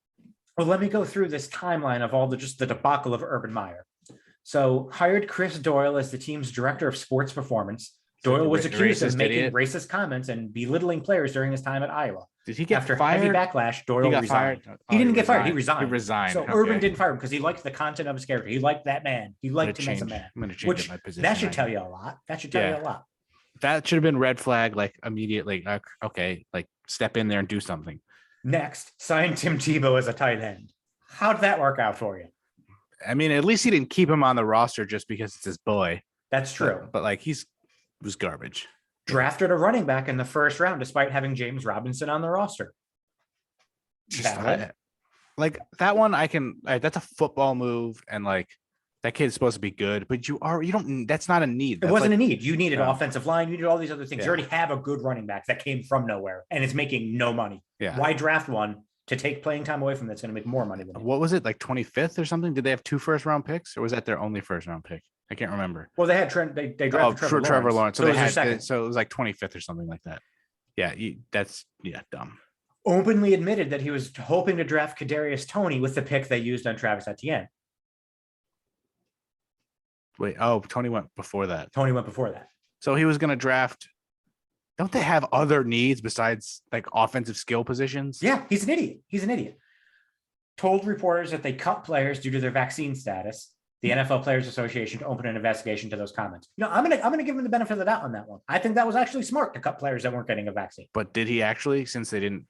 Well, let me go through this timeline of all the debacle of Urban Meyer. So hired Chris Doyle as the team's director of sports performance. Doyle was accused of making racist comments and belittling players during his time at Iowa. Did he get After fired? heavy backlash, Doyle resigned. He didn't get fired. He resigned. He resigned. So Urban didn't fire him because he liked the content of his character. He liked that man. He liked him as a man. I'm going to change my position. That should tell you a lot. That should tell you a lot. That should have been red flag, like immediately. Okay, like step in there and do something. Next, sign Tim Tebow as a tight end. How did that work out for you? I mean, at least he didn't keep him on the roster just because it's his boy. That's true. But like was garbage. Drafted a running back in the first round despite having James Robinson on the roster. Like that one, that's a football move, and like that kid's supposed to be good, but you don't. That's not a need. It wasn't a need. You needed offensive line. You needed all these other things. You already have a good running back that came from nowhere and is making no money. Yeah. Why draft one to take playing time away from that's going to make more money than what was it, like 25th or something? Did they have 2 first-round picks, or was that their only first-round pick? I can't remember. Well, they had Trent. They drafted Trevor Lawrence. So so it was like 25th or something like that. Yeah, that's dumb. Openly admitted that he was hoping to draft Kadarius Toney with the pick they used on Travis Etienne. Wait, Toney went before that. Toney went before that. So he was going to draft. Don't they have other needs besides like offensive skill positions? Yeah, he's an idiot. Told reporters that they cut players due to their vaccine status. The NFL Players Association to open an investigation to those comments. I'm gonna give him the benefit of the doubt on that one. I think that was actually smart to cut players that weren't getting a vaccine. But did he actually? Since they didn't.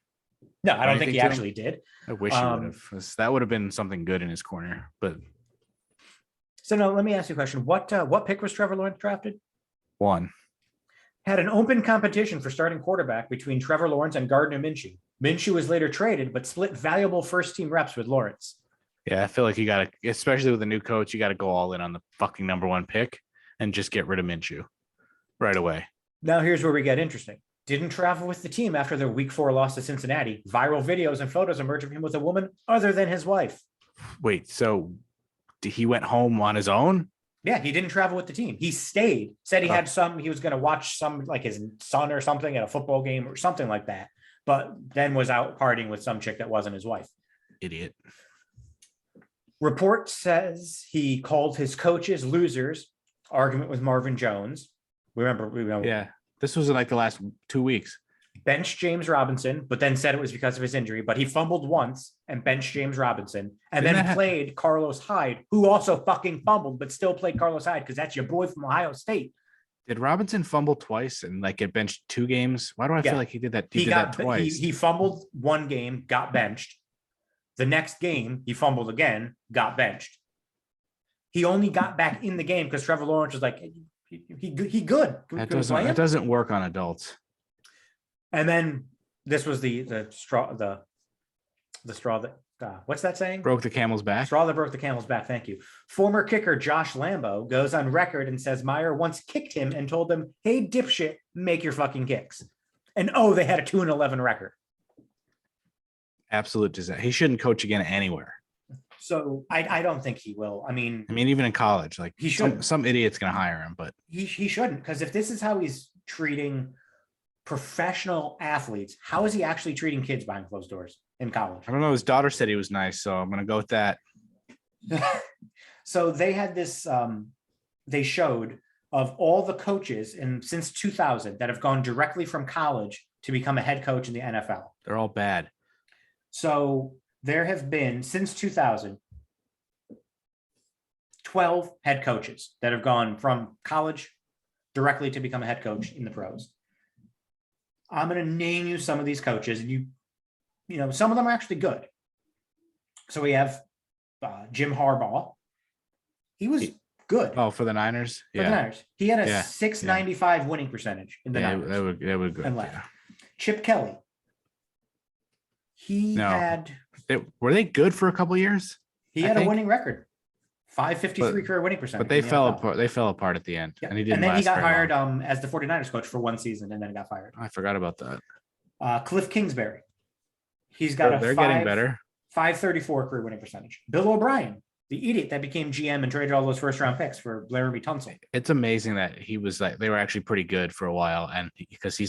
No, I don't think he actually did. I wish he would have. That would have been something good in his corner. But so now let me ask you a question. What pick was Trevor Lawrence drafted? 1. Had an open competition for starting quarterback between Trevor Lawrence and Gardner Minshew. Minshew was later traded, but split valuable first team reps with Lawrence. Yeah, I feel like you got to, especially with a new coach, you got to go all in on the fucking number 1 pick and just get rid of Minshew right away. Now, here's where we get interesting. Didn't travel with the team after their week 4 loss to Cincinnati. Viral videos and photos emerge of him with a woman other than his wife. Wait, so he went home on his own? Yeah, he didn't travel with the team. He stayed, said he was going to watch some, like his son or something at a football game or something like that, but then was out partying with some chick that wasn't his wife. Idiot. Report says he called his coaches losers. Argument with Marvin Jones. Remember. Yeah, this was in like the last 2 weeks. Benched James Robinson, but then said it was because of his injury. But he fumbled once and benched James Robinson, and then played Carlos Hyde, who also fucking fumbled, but still played Carlos Hyde because that's your boy from Ohio State. Did Robinson fumble twice and like get benched 2 games? Why do I feel like he did that? He did that twice. He fumbled 1 game, got benched. The next game, he fumbled again, got benched. He only got back in the game because Trevor Lawrence was like, he good. That doesn't work on adults. And then this was the straw that what's that saying? Broke the camel's back. Straw that broke the camel's back. Thank you. Former kicker Josh Lambo goes on record and says Meyer once kicked him and told him, "Hey, dipshit, make your fucking kicks." And they had a 2-11 record. Absolute disaster. He shouldn't coach again anywhere. So I don't think he will. I mean, even in college, like he should. Some idiot's gonna hire him, but he shouldn't, because if this is how he's treating professional athletes, how is he actually treating kids behind closed doors in college? I don't know. His daughter said he was nice, so I'm gonna go with that. So they had this, they showed of all the coaches since 2000 that have gone directly from college to become a head coach in the NFL. They're all bad. So there have been, since 2000, 12 head coaches that have gone from college directly to become a head coach in the pros. I'm going to name you some of these coaches, and you know, some of them are actually good. So we have Jim Harbaugh. He was good. Oh, for the Niners? For the Niners. He had a Yeah. 695 winning percentage in the Niners. That would good. And left. Yeah. Chip Kelly. He had Were they good for a couple years? He had a winning record. 553 career winning percentage. But they fell apart. They fell apart at the end. Yeah. And he didn't. And then he got very hired long. as the 49ers coach for one season, and then got fired. I forgot about that. Cliff Kingsbury. He's got They're getting better. 534 career winning percentage. Bill O'Brien, the idiot that became GM and traded all those first round picks for Laramie Tunsil. It's amazing that he was like, they were actually pretty good for a while. And because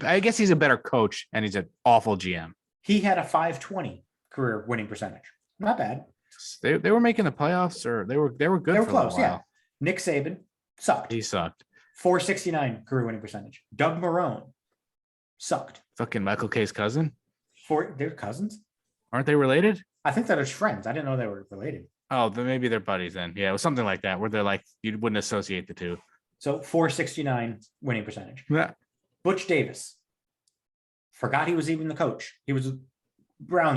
I guess he's a better coach and he's an awful GM. He had a 520 career winning percentage. Not bad. They were making the playoffs, or they were good. They were for close. a while. Yeah. Nick Saban sucked. He sucked. 469 career winning percentage. Doug Marrone sucked. Fucking Michael K's cousin. They're cousins. Aren't they related? I think that was friends. I didn't know they were related. Oh, then maybe they're buddies then. Yeah, it was something like that where they're like, you wouldn't associate the two. So 469 winning percentage. Yeah. Butch Davis. Forgot he was even the coach. He was Browns.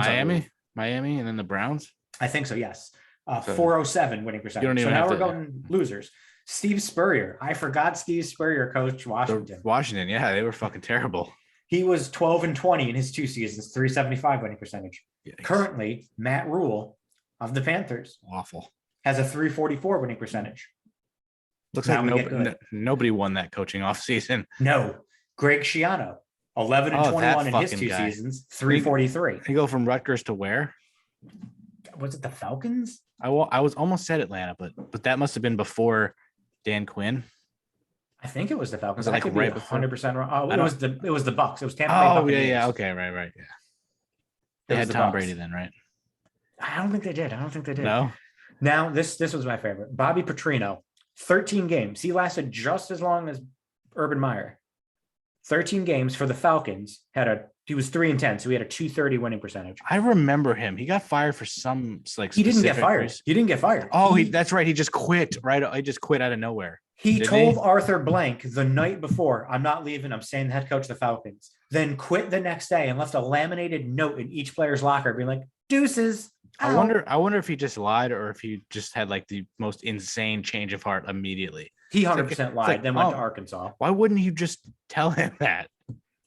Miami, and then the Browns. I think so, yes. 407 winning percentage. You don't even so now have we're to- going losers. Steve Spurrier. I forgot Steve Spurrier coached Washington. Washington, yeah, they were fucking terrible. He was 12-20 in his 2 seasons, 375 winning percentage. Yikes. Currently, Matt Rule of the Panthers Awful. has a 344 winning percentage. Looks Now we like get good. nobody won that coaching off season. No, Greg Schiano, 11 and Oh, 21 that in his fucking 2 guy. seasons, 343. He go from Rutgers to where? Was it the Falcons? I was almost said Atlanta, but that must have been before Dan Quinn. I think it was the Falcons. Was it like I could right be before? 100% wrong. Oh, I it was the Bucks. It was Tampa Bay Oh Buccaneers. yeah. Okay, right. Yeah. They It was had the Tom Bucks. Brady then, right? I don't think they did. No. Now, this was my favorite. Bobby Petrino, 13 games. He lasted just as long as Urban Meyer. 13 games for the Falcons. He was 3-10, so he had a 230 winning percentage. I remember him. He got fired for some like. He didn't get specific fired. reason. He didn't get fired. Oh, that's right. He just quit. Right. He just quit out of nowhere. He Did told he? Arthur Blank the night before, I'm not leaving. I'm staying the head coach of the Falcons. Then quit the next day and left a laminated note in each player's locker being like, deuces. I out." wonder if he just lied or if he just had like the most insane change of heart immediately. He It's 100% lied, like, then went oh. to Arkansas. Why wouldn't you just tell him that?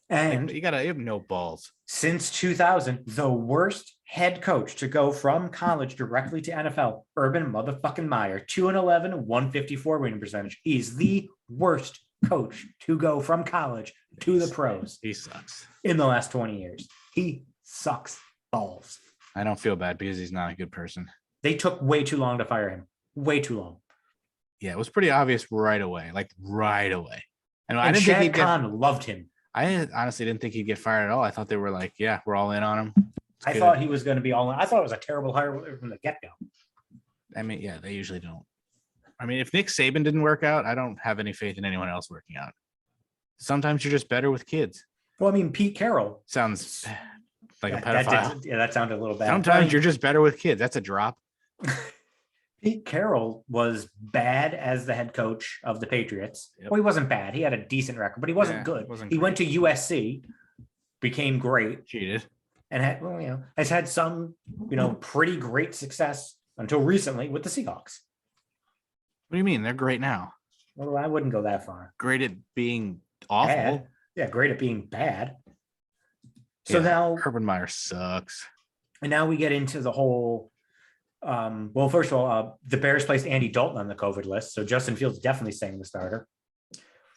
And Like, you have no balls. since 2000, the worst head coach to go from college directly to NFL, Urban motherfucking Meyer, 2-11, 154 winning percentage. He's the worst coach to go from college to the pros He sucks. in the last 20 years. He sucks balls. I don't feel bad because he's not a good person. They took way too long to fire him. Way too long. Yeah, it was pretty obvious right away. Like right away. And I And didn't think Shad he'd get, Khan loved him. I honestly didn't think he'd get fired at all. I thought they were like, yeah, we're all in on him. It's I good. thought he was going to be all in. I thought it was a terrible hire from the get-go. I mean, yeah, they usually don't. I mean, if Nick Saban didn't work out, I don't have any faith in anyone else working out. Sometimes you're just better with kids. Well, I mean, Pete Carroll. Sounds like a That pedophile. that sounded a little bad. Sometimes you're just better with kids. That's a drop. Pete Carroll was bad as the head coach of the Patriots. Yep. Well, he wasn't bad. He had a decent record, but he wasn't Yeah, good. wasn't He great. went to USC, became great, Cheated. and has had some, pretty great success until recently with the Seahawks. What do you mean? They're great now. Well, I wouldn't go that far. Great at being awful. Bad. Yeah, great at being bad. So Yeah, now Urban Meyer sucks. And now we get into the whole. Well, first of all, the Bears placed Andy Dalton on the COVID list, so Justin Fields definitely staying the starter.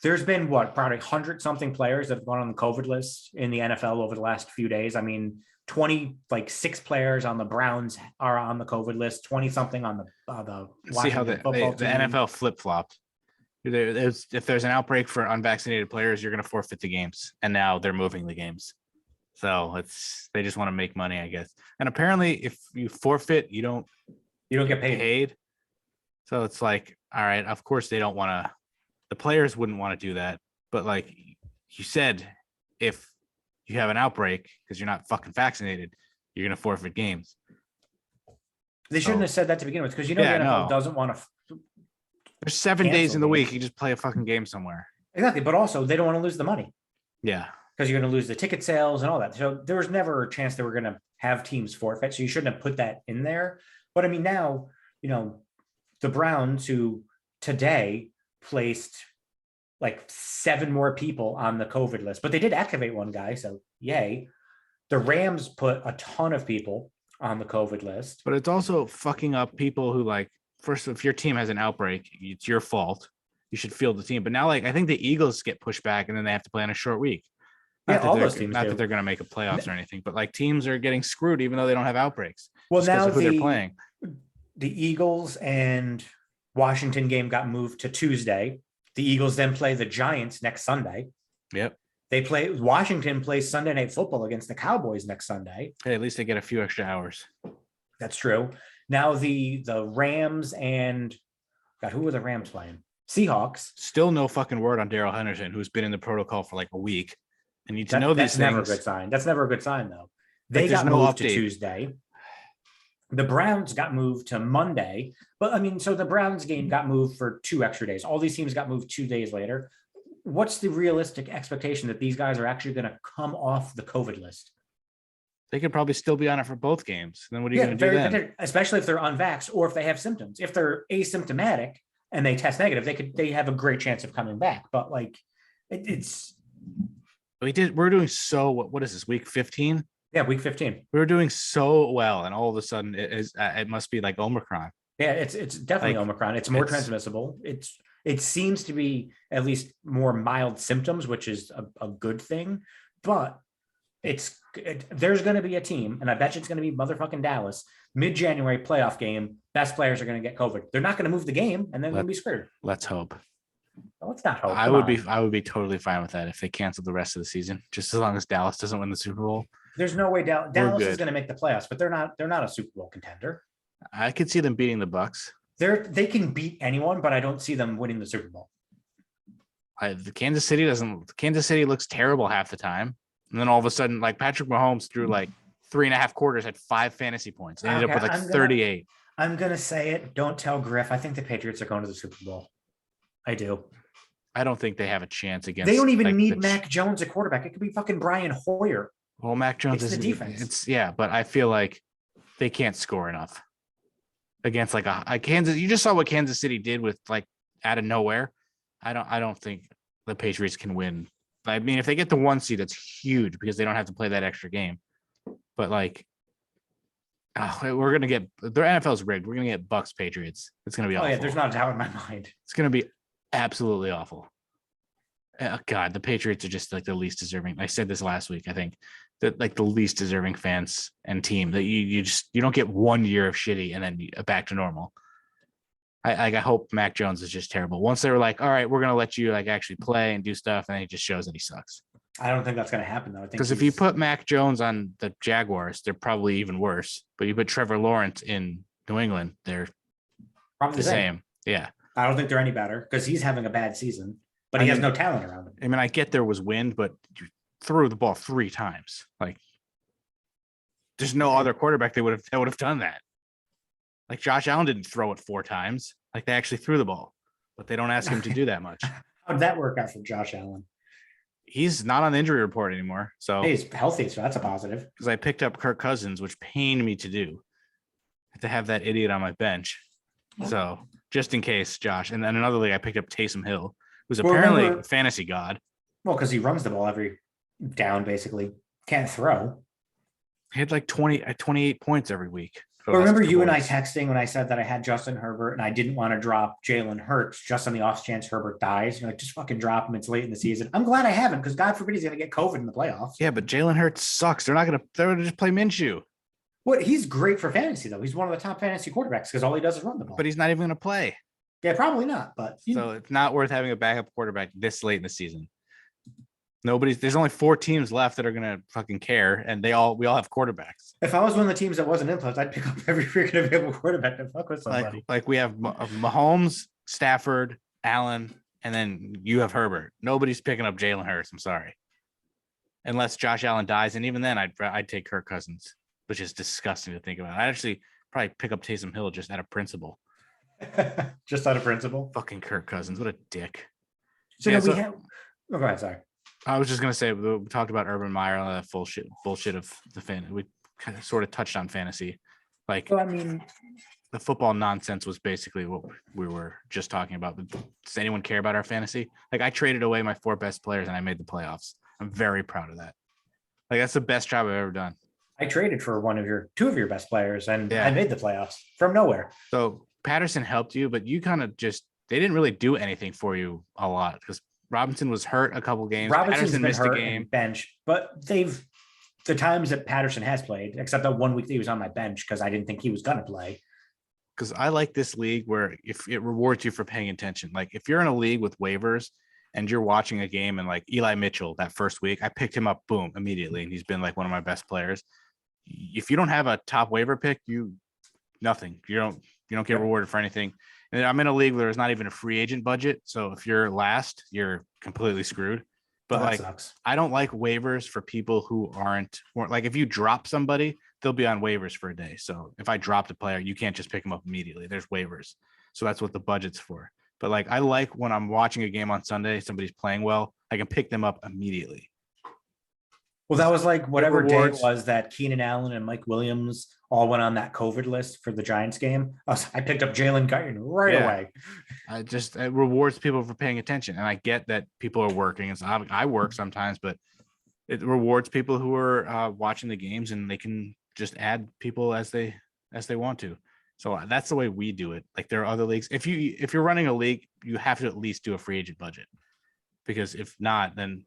There's been probably 100-something players that have gone on the COVID list in the NFL over the last few days. I mean, 6 players on the Browns are on the COVID list. 20-something on the See how Washington football the team. NFL flip flopped. If there's an outbreak for unvaccinated players, you're going to forfeit the games, and now they're moving the games. So they just want to make money, I guess. And apparently, if you forfeit, you don't You don't get paid. So it's like, all right, of course they don't want to, the players wouldn't want to do that. But like you said, if you have an outbreak because you're not fucking vaccinated, you're going to forfeit games. They shouldn't have said that to begin with, because the NFL doesn't want to. There's 7 days in the week. You just play a fucking game somewhere. Exactly. But also they don't want to lose the money. Yeah. Because you're going to lose the ticket sales and all that. So there was never a chance they were going to have teams forfeit. So you shouldn't have put that in there. But I mean, now, the Browns, who today placed like 7 more people on the COVID list, but they did activate one guy. So yay. The Rams put a ton of people on the COVID list. But it's also fucking up people who, like, first, if your team has an outbreak, it's your fault. You should field the team. But now, like, I think the Eagles get pushed back and then they have to play on a short week. All those teams not that they're going to make a playoffs or anything, but like teams are getting screwed even though they don't have outbreaks. Well, now they're playing. The Eagles and Washington game got moved to Tuesday. The Eagles then play the Giants next Sunday. Yep. Washington plays Sunday Night Football against the Cowboys next Sunday. Hey, at least they get a few extra hours. That's true. Now the Rams and who were the Rams playing? Seahawks. Still no fucking word on Darrell Henderson, who's been in the protocol for like a week. I need to know these things. That's never a good sign. That's never a good sign, though. They got moved to Tuesday. The Browns got moved to Monday. But I mean, so the Browns game got moved for 2 extra days. All these teams got moved 2 days later. What's the realistic expectation that these guys are actually going to come off the COVID list? They could probably still be on it for both games. Then what are you going to do then? Especially if they're unvaxxed or if they have symptoms. If they're asymptomatic and they test negative, they have a great chance of coming back. But like, it's. We're doing so. What is this, week 15? Yeah, week 15. We were doing so well, and all of a sudden it must be like Omicron. Yeah, it's definitely like, Omicron. It's more transmissible. It seems to be at least more mild symptoms, which is a good thing. But there's going to be a team, and I bet you it's going to be motherfucking Dallas, mid-January playoff game. Best players are going to get COVID. They're not going to move the game, and then they'll be screwed. Let's hope. Well, let's not hope. I would be totally fine with that if they canceled the rest of the season, just as long as Dallas doesn't win the Super Bowl. There's no way Dallas is going to make the playoffs, but they're not a Super Bowl contender. I could see them beating the Bucks. They can beat anyone, but I don't see them winning the Super Bowl. Kansas City looks terrible half the time, and then all of a sudden, like Patrick Mahomes through like 3.5 quarters had 5 fantasy points. They ended up with like 38. I'm gonna say it. Don't tell Griff. I think the Patriots are going to the Super Bowl. I do. I don't think they have a chance against. They don't even need Mac Jones at quarterback. It could be fucking Brian Hoyer. Well, Mac Jones is the defense. But I feel like they can't score enough against like a Kansas. You just saw what Kansas City did with like out of nowhere. I don't think the Patriots can win. I mean, if they get the 1 seed, that's huge because they don't have to play that extra game. But like, we're gonna get their NFL's rigged. We're gonna get Bucks Patriots. It's gonna be awful. Yeah, there's not a doubt in my mind. It's gonna be absolutely awful. God, the Patriots are just like the least deserving. I said this last week. I think that like the least deserving fans and team that you don't get 1 year of shitty and then back to normal. I hope Mac Jones is just terrible. Once they were like, all right, we're gonna let you like actually play and do stuff, and then he just shows that he sucks. I don't think that's gonna happen though. I think because if you put Mac Jones on the Jaguars, they're probably even worse. But you put Trevor Lawrence in New England, they're probably the same. Yeah, I don't think they're any better because he's having a bad season. But he has no talent around him. I mean, I get there was wind, but you threw the ball 3 times. Like, there's no other quarterback that would have done that. Like Josh Allen didn't throw it 4 times. Like they actually threw the ball, but they don't ask him to do that much. How'd that work out for Josh Allen? He's not on the injury report anymore. So he's healthy, so that's a positive. Because I picked up Kirk Cousins, which pained me to do. To have that idiot on my bench. So just in case, Josh. And then another league, I picked up Taysom Hill, who's apparently a fantasy god. Well, because he runs the ball every down, basically. Can't throw. He had like 28 points every week. But remember you and I texting when I said that I had Justin Herbert and I didn't want to drop Jalen Hurts just on the off chance Herbert dies. You're like, just fucking drop him. It's late in the season. I'm glad I haven't because God forbid he's going to get COVID in the playoffs. Yeah, but Jalen Hurts sucks. They're going to just play Minshew. Well, he's great for fantasy, though. He's one of the top fantasy quarterbacks because all he does is run the ball. But he's not even going to play. Yeah, probably not. But so it's not worth having a backup quarterback this late in the season. There's only 4 teams left that are gonna fucking care, and we all have quarterbacks. If I was one of the teams that wasn't influenced, I'd pick up every freaking available quarterback to fuck with somebody. Like we have Mahomes, Stafford, Allen, and then you have Herbert. Nobody's picking up Jalen Hurts. I'm sorry, unless Josh Allen dies, and even then, I'd take Kirk Cousins, which is disgusting to think about. I'd actually probably pick up Taysom Hill just out of principle. Just out of principle. Fucking Kirk Cousins, what a dick. So Yeah, we have. Oh, go ahead. Sorry. I was just gonna say we talked about Urban Meyer and that bullshit of the fan. We kind of sort of touched on fantasy, like Well, I mean, the football nonsense was basically what we were just talking about. But does anyone care about our fantasy? Like I traded away my 4 best players and I made the playoffs. I'm very proud of that. Like that's the best job I've ever done. I traded for 2 of your best players, and Yeah. I made the playoffs from nowhere. So Patterson helped you, but you kind of they didn't really do anything for you a lot because Robinson was hurt a couple games. Robinson's Patterson been missed a hurt game. and bench, but the times that Patterson has played, except that 1 week that he was on my bench because I didn't think he was gonna play. Because I like this league where if it rewards you for paying attention. Like if you're in a league with waivers and you're watching a game and like Eli Mitchell that first week, I picked him up, boom, immediately. And he's been like one of my best players. If you don't have a top waiver pick, nothing. You don't get rewarded for anything. And I'm in a league where there's not even a free agent budget. So if you're last, you're completely screwed. But That like, sucks. I don't like waivers for people who aren't like, if you drop somebody, they'll be on waivers for a day. So if I dropped a player, you can't just pick them up immediately. There's waivers. So that's what the budget's for. But like, I like when I'm watching a game on Sunday, somebody's playing well, I can pick them up immediately. Well, that was like whatever day it rewards- was that Keenan Allen and Mike Williams all went on that COVID list for the Giants game. I picked up Jalen Guyton right Yeah. away. It rewards people for paying attention. And I get that people are working. And so I work sometimes, but it rewards people who are watching the games and they can just add people as they want to. So that's the way we do it. Like there are other leagues. If you're running a league, you have to at least do a free agent budget, because if not, then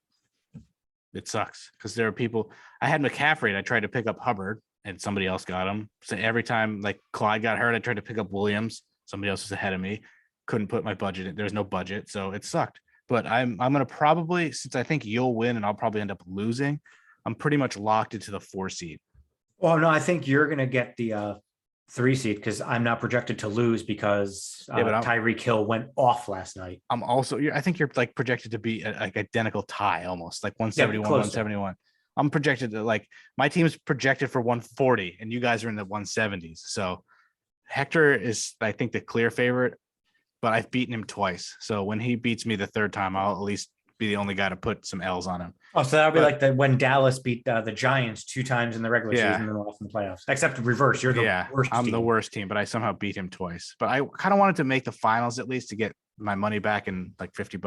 it sucks. Because there are people. I had McCaffrey and I tried to pick up Hubbard and somebody else got him. So every time like Clyde got hurt, I tried to pick up Williams. Somebody else was ahead of me. Couldn't put my budget in. There's no budget, so it sucked. But I'm gonna probably, since I think you'll win and I'll probably end up losing, I'm pretty much locked into the 4 seed. Well, no, I think you're gonna get the 3 seed because I'm not projected to lose because Yeah, but Tyreek Hill went off last night. I'm also, I think you're like projected to be like identical tie, almost like 171, close. 171. I'm projected to like my team's projected for 140 and you guys are in the 170s. So Hector is, I think, the clear favorite, but I've beaten him twice. So when he beats me the 3rd time, I'll at least be the only guy to put some L's on him. Oh, so that'll be like when Dallas beat the Giants 2 times in the regular Yeah. season and then lost in the playoffs. Except reverse, you're the worst. I'm the team. worst team, but I somehow beat him twice. But I kind of wanted to make the finals at least to get my money back in like $50,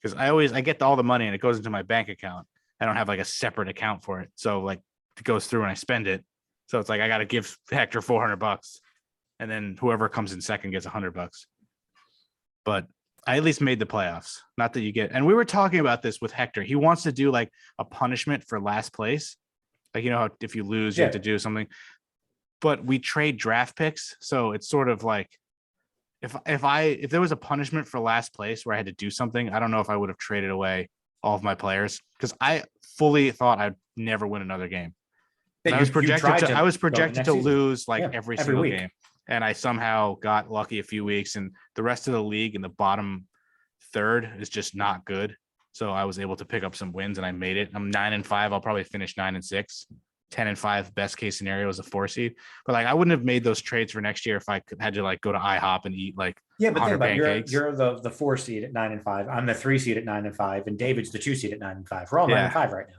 because I get all the money and it goes into my bank account. I don't have like a separate account for it, so like it goes through and I spend it. So it's like I got to give Hector $400, and then whoever comes in second gets $100. But I at least made the playoffs. Not that you get. And we were talking about this with Hector. He wants to do like a punishment for last place. Like, you know, how if you lose, you have to do something. But we trade draft picks. So it's sort of like if there was a punishment for last place where I had to do something, I don't know if I would have traded away all of my players, because I fully thought I'd never win another game. Yeah, I was projected to season. lose like Yeah, every every single week. game. And I somehow got lucky a few weeks, and the rest of the league in the bottom 3rd is just not good. So I was able to pick up some wins and I made it. I'm 9-5. I'll probably finish 9-6. 10-5. Best case scenario is a 4 seed. But like I wouldn't have made those trades for next year if I had to like go to IHOP and eat like Yeah, but 100 think about it, pancakes. you're the 4 seed at 9-5. I'm the 3 seed at 9-5, and David's the 2 seed at 9-5. We're all 9-5 right now.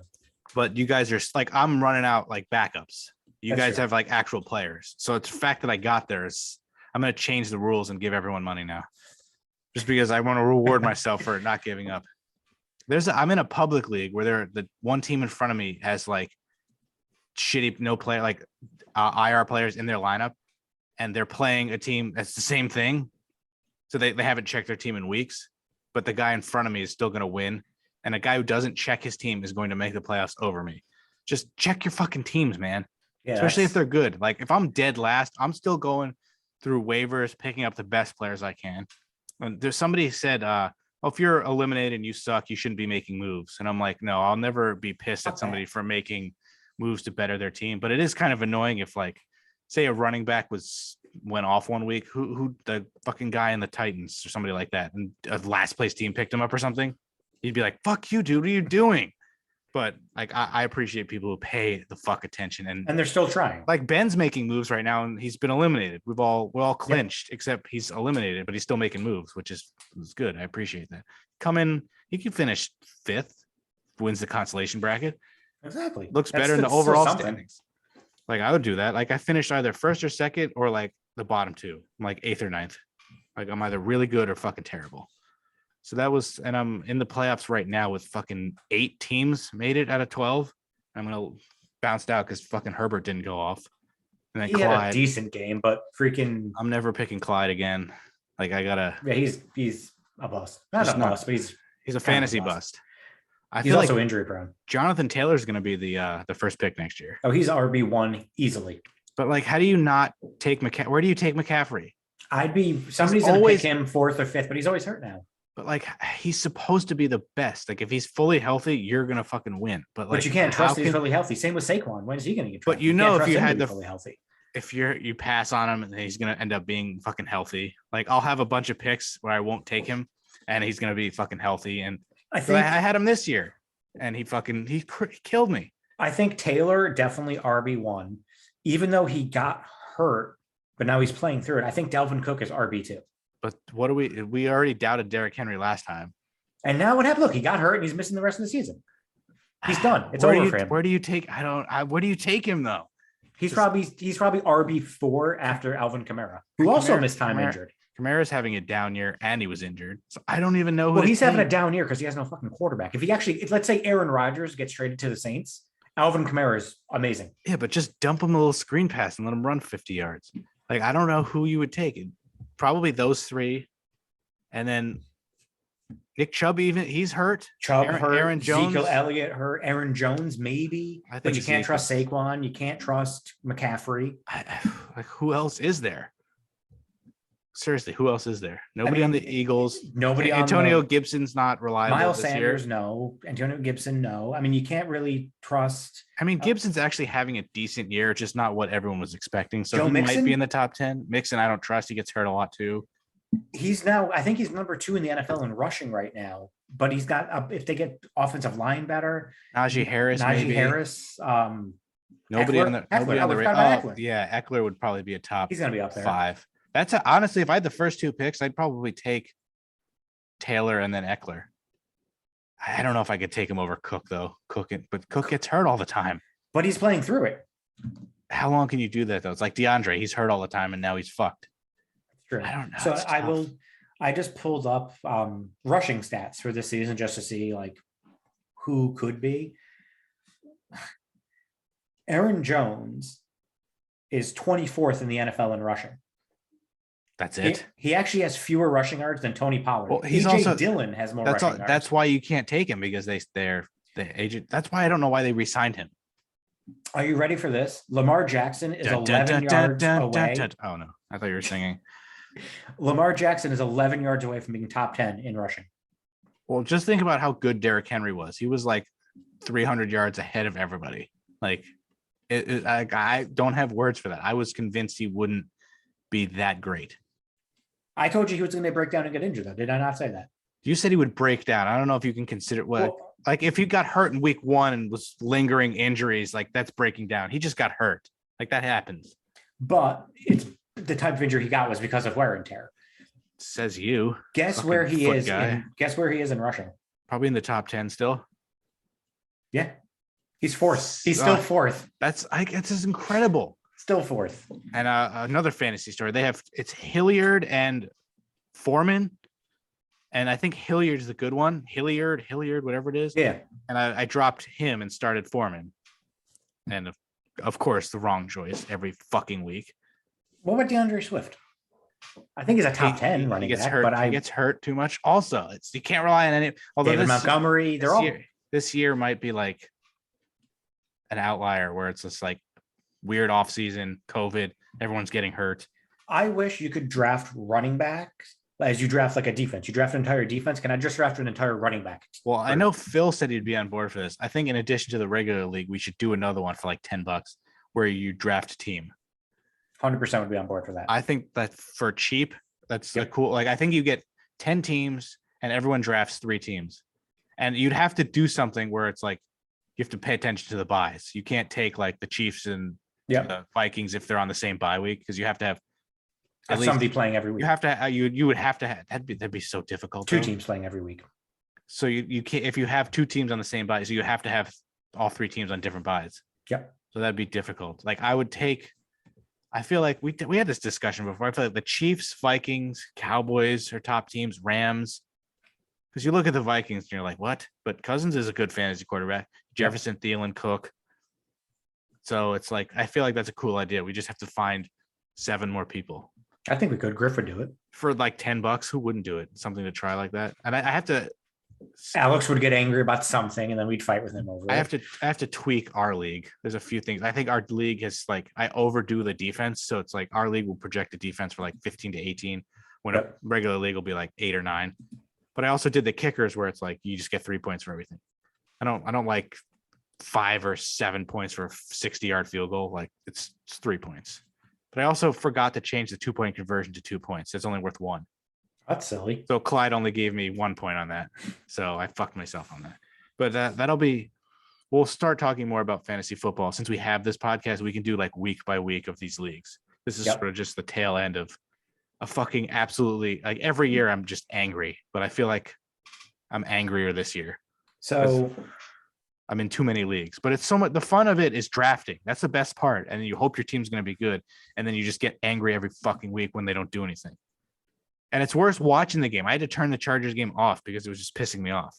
But you guys are like, I'm running out like backups. You That's guys true. have like actual players. So it's the fact that I got there is I'm going to change the rules and give everyone money now, just because I want to reward myself for not giving up. I'm in a public league where the one team in front of me has like shitty no player, like IR players in their lineup, and they're playing a team that's the same thing. So they haven't checked their team in weeks, but the guy in front of me is still going to win. And a guy who doesn't check his team is going to make the playoffs over me. Just check your fucking teams, man. Yeah, Especially if they're good. Like if I'm dead last, I'm still going through waivers, picking up the best players I can. And there's somebody said oh, if you're eliminated and you suck, you shouldn't be making moves. And I'm like, no, I'll never be pissed at somebody for making moves to better their team. But it is kind of annoying if, like, say a running back went off one week, who the fucking guy in the Titans or somebody like that, and a last place team picked him up or something. He'd be like, fuck you, dude. What are you doing? But like, I appreciate people who pay the fuck attention, and they're still trying. Like Ben's making moves right now, and he's been eliminated. We're all clinched, except he's eliminated, but he's still making moves, which is good. I appreciate that. Come in, he can finish 5th, wins the consolation bracket. Exactly. Looks better in the overall standings. Like I would do that. Like I finished either 1st or 2nd, or like the bottom 2. I'm like 8th or 9th. Like I'm either really good or fucking terrible. So that was, and I'm in the playoffs right now with fucking 8 teams made it out of 12. I'm gonna bounced out because fucking Herbert didn't go off. And then he Clyde, had a decent game, but freaking, I'm never picking Clyde again. Like I gotta. Yeah, he's a bust. Not a bust, but he's a fantasy bust. I he's feel also like injury prone. Jonathan Taylor's gonna be the first pick next year. Oh, he's RB1 easily. But like, how do you not take Where do you take McCaffrey? Somebody's gonna pick him 4th or 5th, but he's always hurt now. But like, he's supposed to be the best. Like, if he's fully healthy, you're gonna fucking win. But like, you can't trust he's fully healthy. Same with Saquon. When is he gonna get drafted? But you know, if you had fully healthy, if you pass on him, and he's gonna end up being fucking healthy. Like, I'll have a bunch of picks where I won't take him, and he's gonna be fucking healthy. And I had him this year, and he killed me. I think Taylor definitely RB1, even though he got hurt, but now he's playing through it. I think Dalvin Cook is RB2. But what do we already doubted Derrick Henry last time. And now what happened? Look, he got hurt and he's missing the rest of the season. He's done. It's over for him. Where do you take where do you take him though? He's probably RB4 after Alvin Kamara, who also missed time injured. Kamara's having a down year and he was injured. So I don't even know who. Well, he's having a down year because he has no fucking quarterback. If let's say Aaron Rodgers gets traded to the Saints, Alvin Kamara is amazing. Yeah, but just dump him a little screen pass and let him run 50 yards. Like, I don't know who you would take. Probably those 3. And then Nick Chubb, even he's hurt. Aaron Jones, Ezekiel Elliott hurt. Aaron Jones, maybe. But you can't trust Saquon. You can't trust McCaffrey. Like, who else is there? Seriously, who else is there? Nobody on the Eagles. Nobody. Antonio Gibson's not reliable. Miles Sanders, no. Antonio Gibson, no. I mean, you can't really trust. I mean, Gibson's actually having a decent year, just not what everyone was expecting. So he might be in the top 10. Mixon, I don't trust. He gets hurt a lot too. I think he's number 2 in the NFL in rushing right now. But he's got, if they get offensive line better, Najee Harris. Nobody Eckler. on the Eckler. Yeah, Eckler would probably be a top. He's gonna be up there. 5. Honestly, if I had the first 2 picks, I'd probably take Taylor and then Eckler. I don't know if I could take him over Cook though. But Cook gets hurt all the time. But he's playing through it. How long can you do that though? It's like DeAndre. He's hurt all the time and now he's fucked. True. I don't know. So I just pulled up rushing stats for this season just to see like who could be. Aaron Jones is 24th in the NFL in rushing. That's it. He actually has fewer rushing yards than Tony Pollard. Well, he's also Dillon has more rushing yards. That's why you can't take him because they're the agent. That's why I don't know why they re-signed him. Are you ready for this? Lamar Jackson is 11 yards away. Oh no, I thought you were singing. Lamar Jackson is 11 yards away from being top 10 in rushing. Well, just think about how good Derrick Henry was. He was like 300 yards ahead of everybody. Like, I don't have words for that. I was convinced he wouldn't be that great. I told you he was going to break down and get injured, though. Did I not say that? You said he would break down. I don't know if you can consider like if you got hurt in week 1 and was lingering injuries, like that's breaking down. He just got hurt. Like that happens. But it's the type of injury he got was because of wear and tear. Says you. Guess where he is. Guess where he is in rushing. Probably in the top 10 still. Yeah. He's 4th. He's still 4th. That's just incredible. Still 4th. And another fantasy story. It's Hilliard and Foreman. And I think Hilliard's the good one. Hilliard, whatever it is. Yeah. And I dropped him and started Foreman. And of course, the wrong choice every fucking week. What about DeAndre Swift? I think he's a top 10 running back, hurt, but he gets hurt too much. Also, you can't rely on any. Although David Montgomery, this year might be like an outlier where it's just like weird off season, COVID, everyone's getting hurt. I wish you could draft running backs as you draft like a defense. You draft an entire defense. Can I just draft an entire running back? Well, I know Phil said he'd be on board for this. I think in addition to the regular league, we should do another one for like $10 where you draft a team. 100% would be on board for that. I think that for cheap, that's a cool. Like I think you get 10 teams and everyone drafts 3 teams. And you'd have to do something where it's like you have to pay attention to the buys. You can't take like the Chiefs and the Vikings if they're on the same bye week, because you have to have somebody playing every week. You have to you would have to have, that'd be so difficult. 2 teams playing every week. So you can't, if you have 2 teams on the same bye, so you have to have all 3 teams on different buys. Yep. So that'd be difficult. Like I feel like we had this discussion before. I feel like the Chiefs, Vikings, Cowboys are top teams, Rams. Because you look at the Vikings and you're like, what? But Cousins is a good fantasy quarterback. Jefferson, Thielen, Cook. So it's like, I feel like that's a cool idea. We just have to find 7 more people. I think we could. Griff would do it. For like $10, who wouldn't do it? Something to try like that. And I have to. Alex would get angry about something and then we'd fight with him over it. I have to tweak our league. There's a few things. I think our league is like, I overdo the defense. So it's like our league will project the defense for like 15 to 18 when a regular league will be like 8 or 9. But I also did the kickers where it's like you just get 3 points for everything. I don't like 5 or 7 points for a 60-yard field goal. Like it's 3 points. But I also forgot to change the 2-point conversion to 2 points. It's only worth 1. That's silly. So Clyde only gave me 1 point on that. So I fucked myself on that. But that'll be. We'll start talking more about fantasy football since we have this podcast. We can do like week by week of these leagues. This is sort of just the tail end of a fucking absolutely, like every year I'm just angry, but I feel like I'm angrier this year. So I'm in too many leagues, but it's so much. The fun of it is drafting. That's the best part. And you hope your team's going to be good. And then you just get angry every fucking week when they don't do anything. And it's worse watching the game. I had to turn the Chargers game off because it was just pissing me off.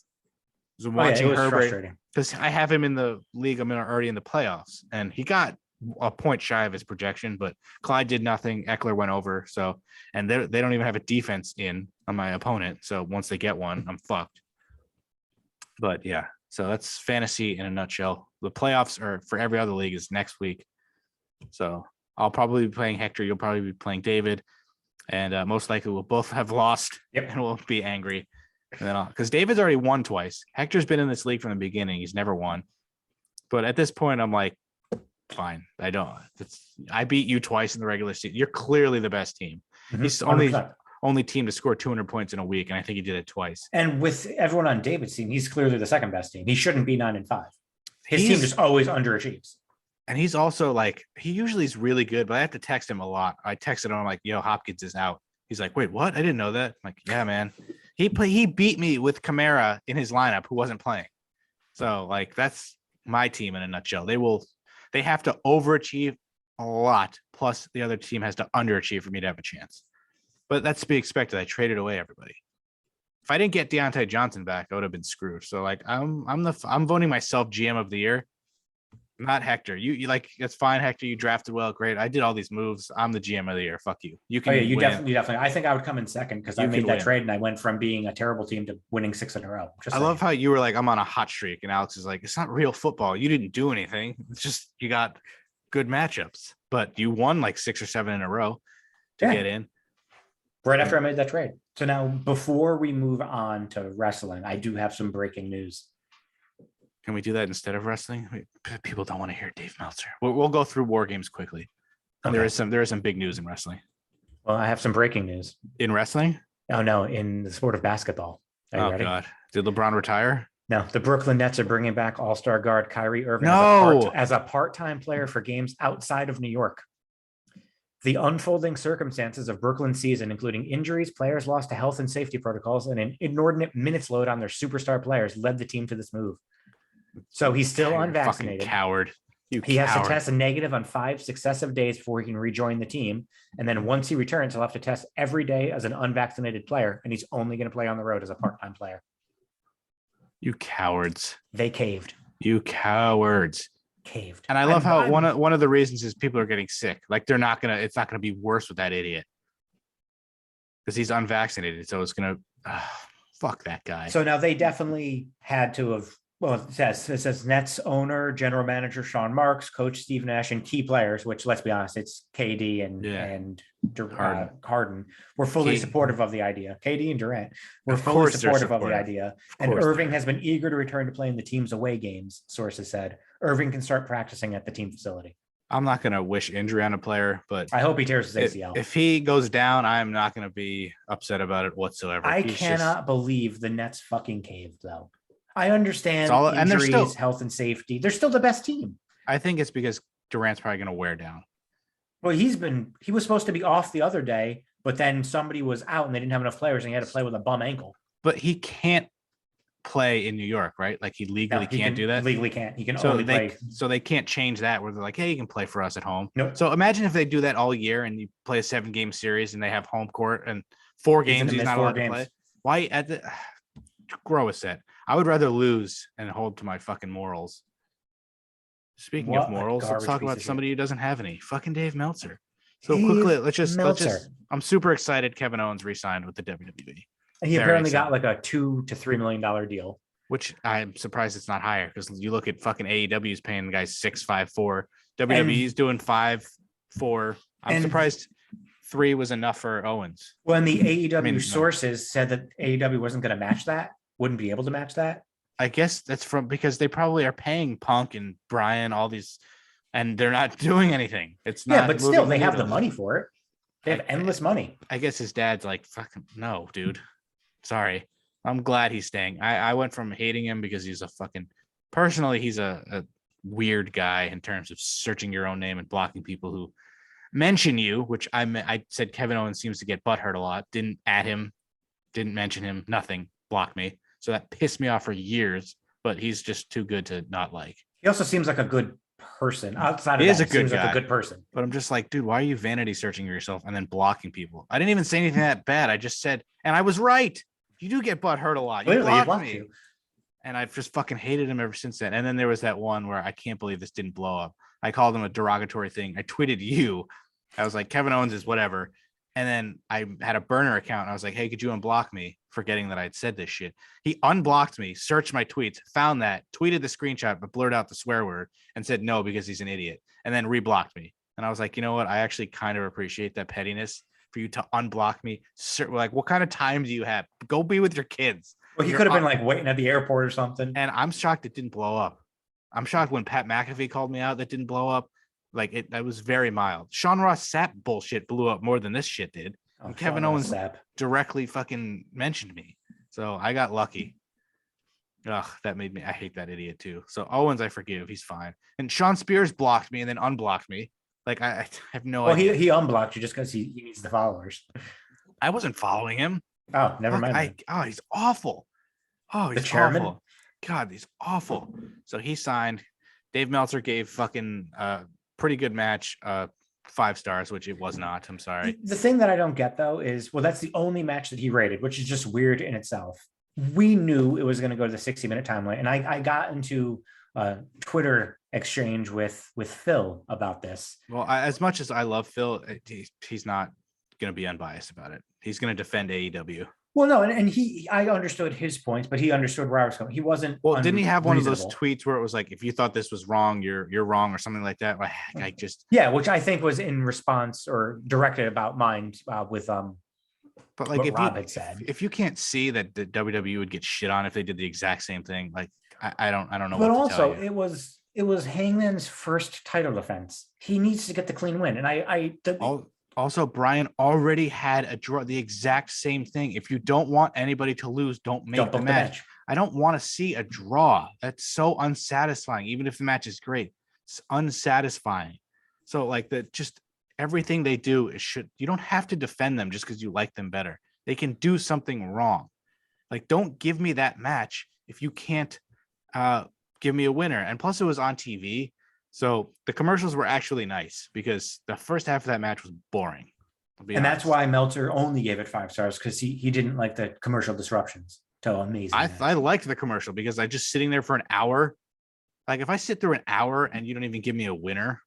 I was watching Herbert because I have him in the league. I'm already in the playoffs and he got a point shy of his projection, but Clyde did nothing. Eckler went over. So, and they don't even have a defense in on my opponent. So once they get one, I'm fucked. But yeah, so that's fantasy in a nutshell. The playoffs are for every other league is next week. So I'll probably be playing Hector. You'll probably be playing David, and most likely we'll both have lost and we'll be angry. And then because David's already won twice. Hector's been in this league from the beginning. He's never won. But at this point, I'm like, fine. I beat you twice in the regular season. You're clearly the best team. Mm-hmm. He's the only team to score 200 points in a week, and I think he did it twice. And with everyone on David's team, he's clearly the second best team. He shouldn't be 9-5. His team just always underachieves. And he's also like, he usually is really good, but I have to text him a lot. I texted him, I'm like, yo, Hopkins is out. He's like, wait, what? I didn't know that. I'm like, yeah, man. He beat me with Camaro in his lineup who wasn't playing. So like, that's my team in a nutshell. They have to overachieve a lot. Plus the other team has to underachieve for me to have a chance. But that's to be expected. I traded away everybody. If I didn't get Deontay Johnson back, I would have been screwed. So like I'm voting myself GM of the year, not Hector. You like, it's fine, Hector. You drafted well, great. I did all these moves. I'm the GM of the year. Fuck you. You can. You definitely. I think I would come in second because I made that trade and I went from being a terrible team to winning 6 in a row. I love how you were like, I'm on a hot streak, and Alex is like, it's not real football. You didn't do anything. It's just you got good matchups, but you won like 6 or 7 in a row to get in. Right after I made that trade. So now, before we move on to wrestling, I do have some breaking news. Can we do that instead of wrestling? People don't want to hear Dave Meltzer. We'll go through war games quickly. Okay. There is some big news in wrestling. Well, I have some breaking news. In wrestling? Oh, no, in the sport of basketball. Are you ready? God. Did LeBron retire? No, the Brooklyn Nets are bringing back all-star guard Kyrie Irving as a part-time player for games outside of New York. The unfolding circumstances of Brooklyn's season, including injuries, players lost to health and safety protocols, and an inordinate minutes load on their superstar players, led the team to this move. So he's still unvaccinated. Coward. He has to test negative on 5 successive days before he can rejoin the team. And then once he returns, he'll have to test every day as an unvaccinated player, and he's only going to play on the road as a part-time player. You cowards. They caved. You cowards. Caved. And I love how one of the reasons is people are getting sick. Like it's not gonna be worse with that idiot because he's unvaccinated. So it's gonna fuck that guy. So now they definitely had to have Well, it says Nets owner, general manager Sean Marks, coach Steve Nash, and key players, which let's be honest, it's KD and Harden were fully supportive of the idea. KD and Durant were fully supportive of the idea. And Irving has been eager to return to playing the team's away games, sources said. Irving can start practicing at the team facility. I'm not going to wish injury on a player, but I hope he tears his ACL. If he goes down, I'm not going to be upset about it whatsoever. I cannot believe the Nets fucking caved, though. I understand injuries, and they're still, health and safety. They're still the best team. I think it's because Durant's probably going to wear down. Well, he was supposed to be off the other day, but then somebody was out and they didn't have enough players and he had to play with a bum ankle. But he can't play in New York, right? Like he legally can't do that. Legally can't. He can only play. So they can't change that where they're like, hey, you can play for us at home. Nope. So imagine if they do that all year and you play a 7-game series and they have home court and 4 games he's not allowed to play. Why at the grow a set? I would rather lose and hold to my fucking morals. Speaking of morals, let's talk about somebody who doesn't have any. Fucking Dave Meltzer. So quickly, let's just. I'm super excited. Kevin Owens re-signed with the WWE. He apparently got like a $2 to $3 million deal, which I'm surprised it's not higher because you look at fucking AEW's paying the guys 6.54. WWE's doing 5.4. I'm surprised 3 was enough for Owens. When the AEW sources said that AEW wasn't going to match that, wouldn't be able to match that. I guess that's because they probably are paying Punk and Brian all these, and they're not doing anything. It's not. Yeah, but still, they have the money for it. They have endless money. I guess his dad's like, fucking no, dude. Sorry. I'm glad he's staying. I went from hating him because he's a fucking personally, he's a weird guy in terms of searching your own name and blocking people who mention you, which I said Kevin Owens seems to get butthurt a lot. Didn't add him, didn't mention him, nothing, blocked me. So that pissed me off for years, but he's just too good to not like. He also seems like a good person. Outside of that, he seems like a good person. But I'm just like, dude, why are you vanity searching yourself and then blocking people? I didn't even say anything that bad. I just said, and I was right. You do get butthurt a lot. You blocked me. And I've just fucking hated him ever since then. And then there was that one where I can't believe this didn't blow up. I called him a derogatory thing. I tweeted you. I was like, Kevin Owens is whatever. And then I had a burner account. And I was like, hey, could you unblock me? Forgetting that I'd said this shit. He unblocked me, searched my tweets, found that, tweeted the screenshot, but blurred out the swear word and said no because he's an idiot. And then reblocked me. And I was like, you know what? I actually kind of appreciate that pettiness for you to unblock me. Like, what kind of time do you have? Go be with your kids. Well, he could have been like waiting at the airport or something. And I'm shocked it didn't blow up. I'm shocked when Pat McAfee called me out that didn't blow up. Like that was very mild. Sean Ross Sapp bullshit blew up more than this shit did. And Kevin Owens directly fucking mentioned me. So I got lucky. Ugh, that made me, I hate that idiot too. So Owens, I forgive. He's fine. And Sean Spears blocked me and then unblocked me. Like I have no idea. Well, he unblocked you just because he needs the followers. I wasn't following him. Oh, never mind. He's awful. Oh, he's awful. God, he's awful. So he signed. Dave Meltzer gave fucking pretty good match 5 stars, which it was not. I'm sorry. The thing that I don't get though is, well, that's the only match that he rated, which is just weird in itself. We knew it was going to go to the 60-minute timeline, and I got into Twitter exchange with Phil about this. Well, as much as I love Phil, he's not going to be unbiased about it. He's going to defend AEW. Well, no, and I understood his points, but he understood where I was coming. He wasn't. Well, didn't he have one of those tweets where it was like, if you thought this was wrong, you're wrong, or something like that? I just which I think was in response or directed about mine with But like, if Rob had said, if you can't see that the WWE would get shit on if they did the exact same thing, like I don't know. But also, it was Hangman's first title defense. He needs to get the clean win, and Also, Brian already had a draw, the exact same thing. If you don't want anybody to lose, don't make the match. I don't want to see a draw. That's so unsatisfying. Even if the match is great, it's unsatisfying. So like just everything they do you don't have to defend them just because you like them better. They can do something wrong. Like, don't give me that match if you can't give me a winner. And plus it was on TV. So the commercials were actually nice because the first half of that match was boring. And that's why Meltzer only gave it 5 stars, because he didn't like the commercial disruptions. So amazing. I liked the commercial because I just sitting there for an hour. Like if I sit through an hour and you don't even give me a winner,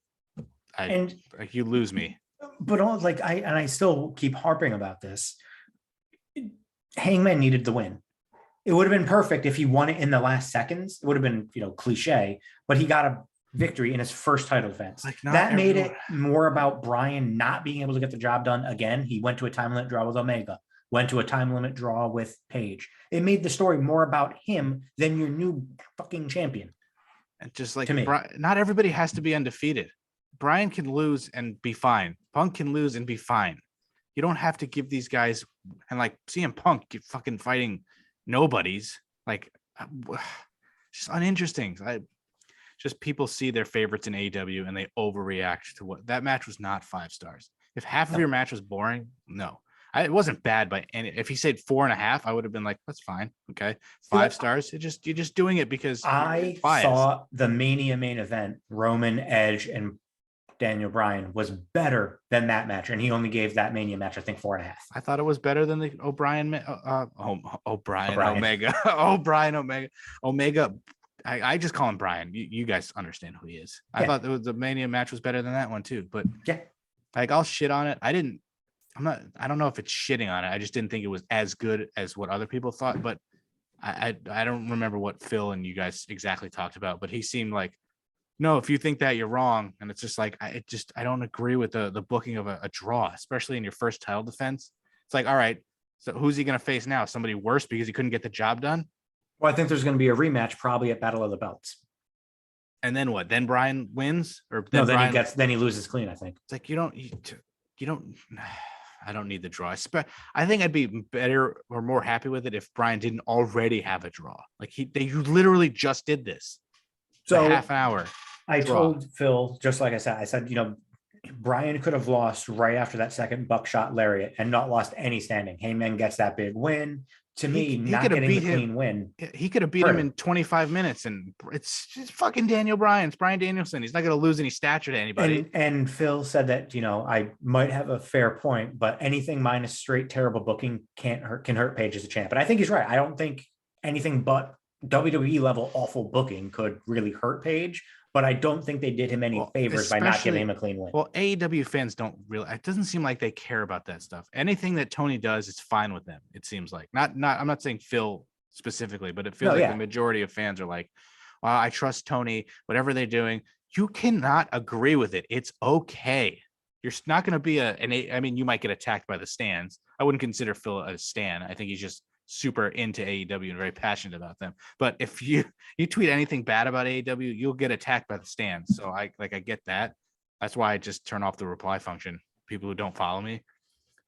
you lose me. But I still keep harping about this. Hangman needed the win. It would have been perfect if he won it in the last seconds. It would have been, cliche, but he got a victory in his first title defense. Like, not that made everyone- it more about Bryan not being able to get the job done again. He went to a time limit draw with Omega, went to a time limit draw with Page. It made the story more about him than your new fucking champion. And just like To me. not everybody has to be undefeated. Bryan can lose and be fine. Punk can lose and be fine. You don't have to give these guys, and like CM Punk get fucking fighting nobodies. Like, just uninteresting. Just people see their favorites in AEW and they overreact to what that match was. Not 5 stars. If half of your match was boring, no. It wasn't bad by any. If he said 4.5, I would have been like, that's fine. Okay. 5 stars. You're just doing it because I thought the Mania main event, Roman, Edge, and Daniel Bryan, was better than that match. And he only gave that Mania match, I think, 4.5. I thought it was better than the O'Brien, O'Brien, Omega, O'Brien, Omega. I just call him Bryan. You guys understand who he is. Yeah. I thought the Mania match was better than that one too. But yeah, like, I'll shit on it. I don't know if it's shitting on it. I just didn't think it was as good as what other people thought. But I don't remember what Phil and you guys exactly talked about. But he seemed like, no, if you think that, you're wrong. And it's just like, I don't agree with the booking of a draw, especially in your first title defense. It's like, all right, so who's he going to face now? Somebody worse because he couldn't get the job done? Well, I think there's going to be a rematch probably at Battle of the Belts. And then what? Then Bryan wins, or then then he loses clean. I think it's like you don't. I don't need the draw. I think I'd be better or more happy with it if Bryan didn't already have a draw. Like you literally just did this. So a half an hour. I told Phil, just like I said, Bryan could have lost right after that second buckshot lariat and not lost any standing. Heyman gets that big win. To me, not getting the clean win. He could have beat him in 25 minutes, and it's just fucking Daniel Bryan. It's Bryan Danielson. He's not going to lose any stature to anybody. And Phil said that, I might have a fair point, but anything minus straight terrible booking can hurt Page as a champ. But I think he's right. I don't think anything but WWE level awful booking could really hurt Page. But I don't think they did him any favors by not giving him a clean win. Well, AEW fans don't really. It doesn't seem like they care about that stuff. Anything that Tony does is fine with them. It seems like I'm not saying Phil specifically, but it feels like the majority of fans are like, well, I trust Tony. Whatever they're doing, you cannot agree with it. It's okay. You're not going to be I mean, you might get attacked by the stands. I wouldn't consider Phil a stan. I think he's just super into AEW and very passionate about them. But if you tweet anything bad about AEW, you'll get attacked by the stands. So I get that. That's why I just turn off the reply function. People who don't follow me.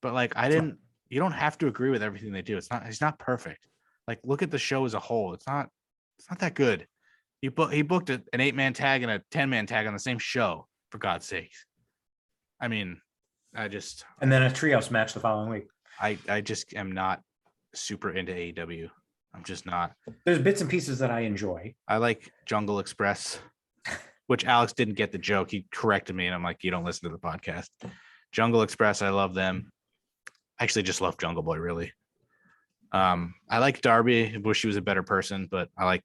But like you don't have to agree with everything they do. It's not perfect. Like, look at the show as a whole. It's not that good. He booked an 8-man tag and a 10-man tag on the same show, for God's sakes. I mean, and then a trios match the following week. I just am not super into AEW. I'm just not. There's bits and pieces that I enjoy. I like Jungle Express, which Alex didn't get the joke. He corrected me, and I'm like, you don't listen to the podcast. Jungle Express, I love them. I actually just love Jungle Boy, really. I like Darby. I wish he was a better person, but I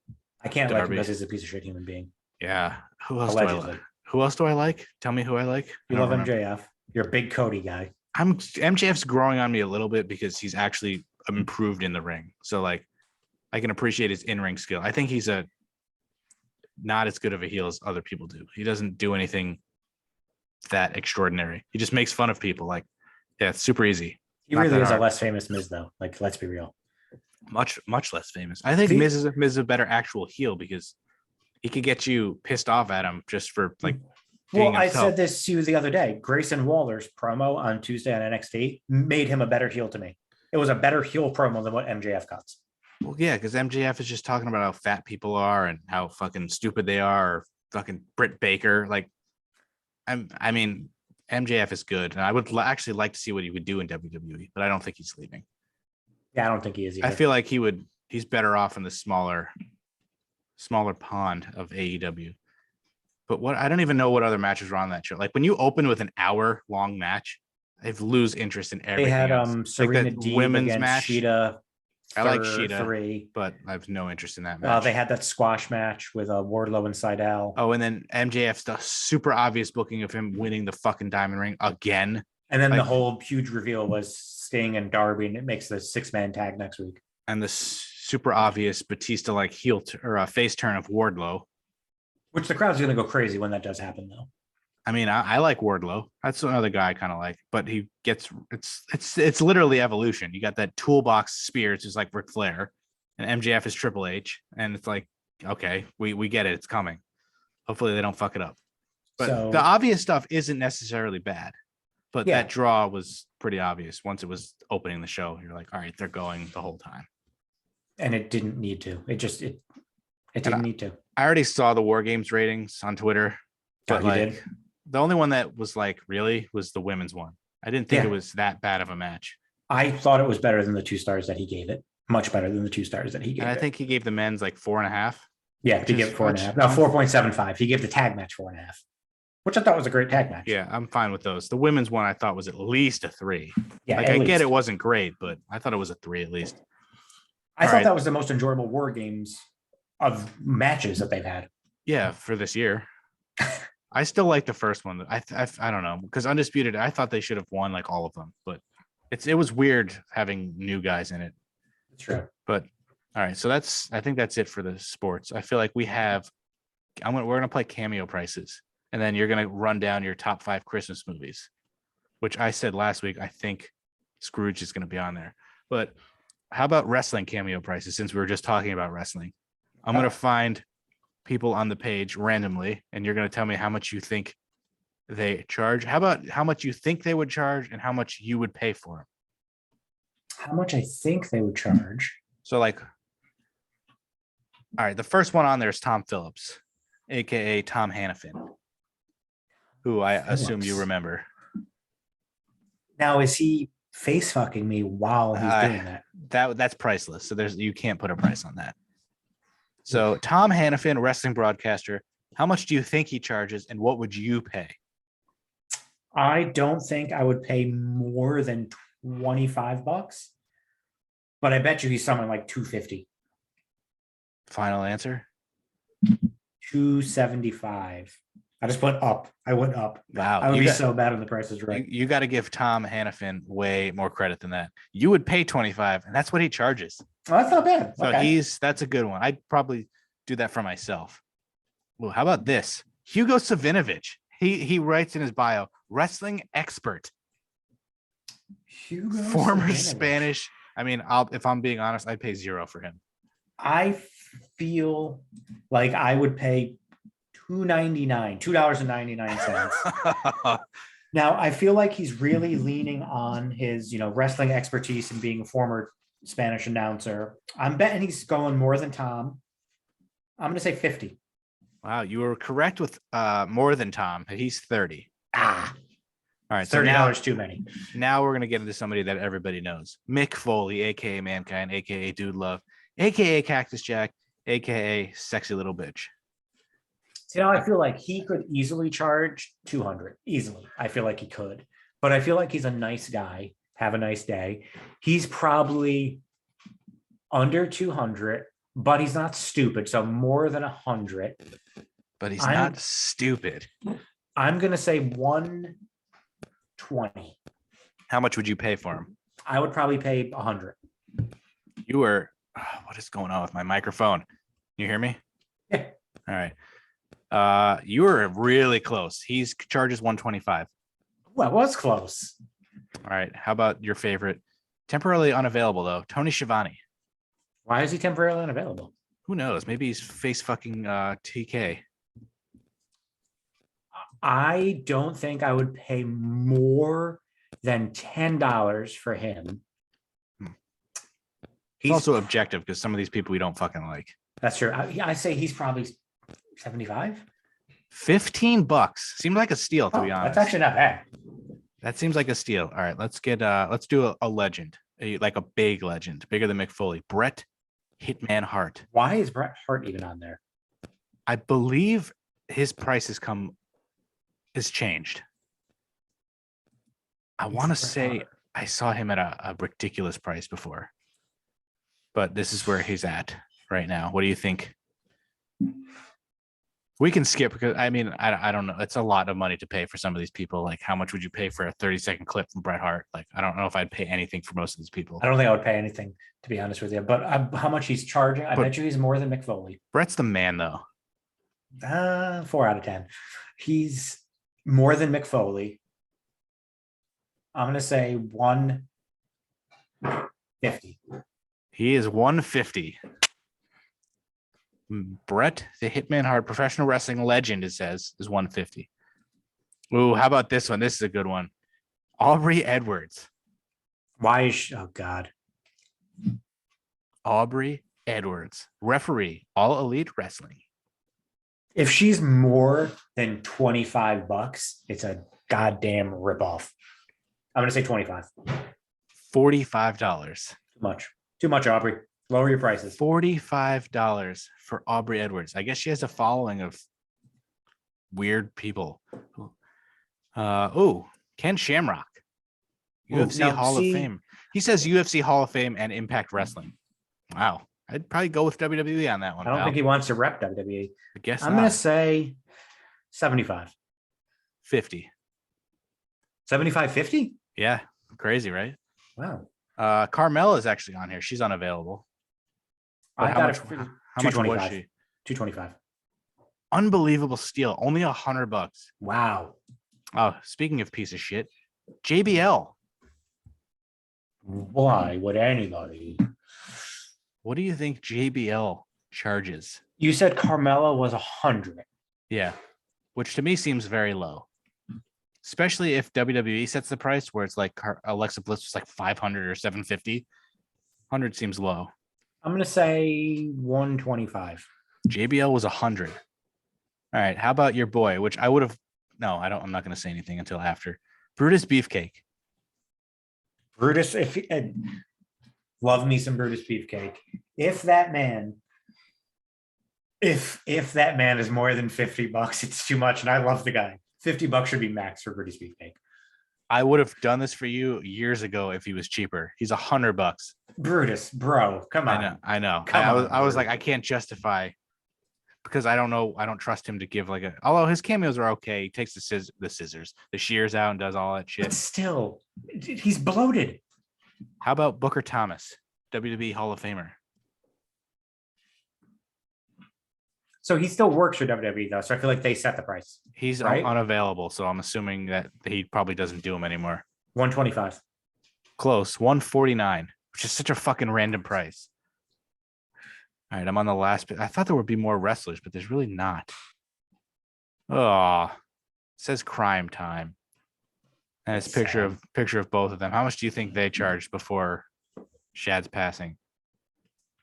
can't Darby. like him because he's a piece of shit human being. Yeah. Who else do I like? Tell me who I like. You love MJF. You're a big Cody guy. MJF's growing on me a little bit because he's actually improved in the ring. So like, I can appreciate his in-ring skill. I think he's not as good of a heel as other people do. He doesn't do anything that extraordinary. He just makes fun of people. Like, yeah, it's super easy. He really is a less famous Miz, though. Like, let's be real. Much less famous. I think Miz is a better actual heel because he could get you pissed off at him just for like. Well, I said this to you the other day. Grayson Waller's promo on Tuesday on NXT made him a better heel to me. It was a better heel promo than what MJF cuts. Well, yeah, because MJF is just talking about how fat people are and how fucking stupid they are, or fucking Britt Baker. Like, I mean, MJF is good, and I would actually like to see what he would do in WWE, but I don't think he's leaving. Yeah, I don't think he is either. I feel like he's better off in the smaller pond of AEW. But I don't even know what other matches were on that show. Like, when you open with an hour-long match, I lose interest in everything. They had else. Serena like Deeb women's against match. Sheeta. I like Sheeta, 3. but I have no interest in that match. They had that squash match with Wardlow and Seidel. Oh, and then MJF's the super obvious booking of him winning the fucking Diamond Ring again. And then the whole huge reveal was Sting and Darby, and it makes the 6-man tag next week. And the super obvious Batista like or a face turn of Wardlow. Which the crowd's going to go crazy when that does happen, though. I mean, I like Wardlow. That's another guy I kind of like, but he gets it's literally evolution. You got that toolbox spear, it's just like Ric Flair, and MJF is Triple H, and it's like, okay, we get it, it's coming. Hopefully they don't fuck it up. But the obvious stuff isn't necessarily bad. But that draw was pretty obvious once it was opening the show. You're like, all right, they're going the whole time. And it didn't need to. It didn't need to. I already saw the War Games ratings on Twitter, but did? The only one that was like really was the women's one. I didn't think it was that bad of a match. I thought it was better than the 2 stars that he gave it. Much better than the 2 stars that he gave. And I think he gave the men's like 4.5. Yeah, he gave it 4.5. No, 4.75. He gave the tag match 4.5, which I thought was a great tag match. Yeah, I'm fine with those. The women's one I thought was at least a 3. Yeah, like I get it wasn't great, but I thought it was a 3 at least. I thought that was the most enjoyable War Games of matches that they've had. Yeah, for this year. I still like the first one. I don't know, because Undisputed, I thought they should have won like all of them, but it was weird having new guys in it. It's true. But all right, so I think that's it for the sports. I feel like we're gonna play Cameo prices, and then you're gonna run down your top 5 Christmas movies, which I said last week. I think Scrooge is gonna be on there. But how about wrestling Cameo prices? Since we were just talking about wrestling, I'm gonna find people on the page randomly, and you're gonna tell me how much you think they charge. How about how much you think they would charge, and how much you would pay for them? How much I think they would charge. So like, all right, the first one on there is Tom Phillips, aka Tom Hannafin, who I assume you remember. Now, is he face fucking me while he's doing that? That's priceless. So you can't put a price on that. So Tom Hannafin, wrestling broadcaster, how much do you think he charges, and what would you pay? I don't think I would pay more than $25, but I bet you he's somewhere like $250. Final answer? $275. I just went up. I went up. Wow. I would be so bad on the prices right. You got to give Tom Hannafin way more credit than that. You would pay $25, and that's what he charges. Oh, that's not bad. So okay. That's a good one. I'd probably do that for myself. Well, how about this? Hugo Savinovich. He writes in his bio, wrestling expert. Hugo former Savinovich. Spanish. I mean, if I'm being honest, I'd pay 0 for him. I feel like I would pay $2.99. Now, I feel like he's really leaning on his, wrestling expertise and being a former Spanish announcer. I'm betting he's going more than Tom. I'm going to say 50. Wow, you were correct with more than Tom. He's 30. All right, $30 too many. Now we're gonna get into somebody that everybody knows: Mick Foley, aka Mankind, aka Dude Love, aka Cactus Jack, aka Sexy Little Bitch. I feel like he could easily charge $200. Easily, I feel like he could, but I feel like he's a nice guy. Have a nice day. He's probably under 200, but he's not stupid. So more than 100. But he's not stupid. I'm gonna say 120. How much would you pay for him? I would probably pay 100. You were. What is going on with my microphone? You hear me? Yeah. All right. You were really close. He charges 125. Well, it was close. All right. How about your favorite? Temporarily unavailable though, Tony Schiavone. Why is he temporarily unavailable? Who knows? Maybe he's face fucking TK. I don't think I would pay more than $10 for him. He's also objective because some of these people we don't fucking like. That's true. I say he's probably 75. $15 seemed like a steal, to be honest. That's actually not bad. That seems like a steal. All right, let's do a legend, like a big legend, bigger than Mick Foley. Bret Hitman Hart. Why is Bret Hart even on there? I believe his price has changed. I want to say I saw him at a ridiculous price before, but this is where he's at right now. What do you think? We can skip because I don't know. It's a lot of money to pay for some of these people. Like, how much would you pay for a 30-second clip from Bret Hart? Like, I don't know if I'd pay anything for most of these people. I don't think I would pay anything, to be honest with you. But how much he's charging, I bet you he's more than Mick Foley. Bret's the man, though. 4 out of 10. He's more than Mick Foley. I'm going to say 150. He is 150. Bret the Hitman Hart, professional wrestling legend, it says, is 150. Ooh, how about this one? This is a good one. Aubrey Edwards. Why is oh God. Aubrey Edwards, referee, All Elite Wrestling. If she's more than $25, it's a goddamn ripoff. I'm gonna say 25. $45. Too much, Aubrey. Lower your prices. $45 for Aubrey Edwards. I guess she has a following of weird people. Ken Shamrock, UFC Hall of Fame. He says UFC Hall of Fame and Impact Wrestling. Wow. I'd probably go with WWE on that one. I don't think he wants to rep WWE. I guess I'm going to say 75. 50. 75, 50? Yeah. Crazy, right? Wow. Carmella is actually on here. She's unavailable. But how much was she? 225. Unbelievable steal. Only $100. Wow. Oh, speaking of piece of shit, JBL. Why would anybody? What do you think JBL charges? You said Carmella was 100. Yeah, which to me seems very low, especially if WWE sets the price where it's like Alexa Bliss was like 500 or 750. 100 seems low. I'm gonna say 125. JBL was 100. All right, how about your boy? Which I would have. No, I don't. I'm not going to say anything until after. Brutus Beefcake. Brutus, love me some Brutus Beefcake. If that man is more than $50, it's too much. And I love the guy. $50 should be max for Brutus Beefcake. I would have done this for you years ago if he was cheaper. He's $100. Brutus, bro, come on. I know. I was like, I can't justify because I don't know. I don't trust him to give like a. Although his cameos are okay. He takes the shears out and does all that shit. But still, he's bloated. How about Booker Thomas, WWE Hall of Famer? So he still works for WWE though, so I feel like they set the price. He's right? Unavailable, so I'm assuming that he probably doesn't do them anymore. 125. Close, 149, which is such a fucking random price. All right, I'm on the last bit. I thought there would be more wrestlers, but there's really not. Oh, it says Crime Time, and it's picture of both of them. How much do you think they charged before Shad's passing?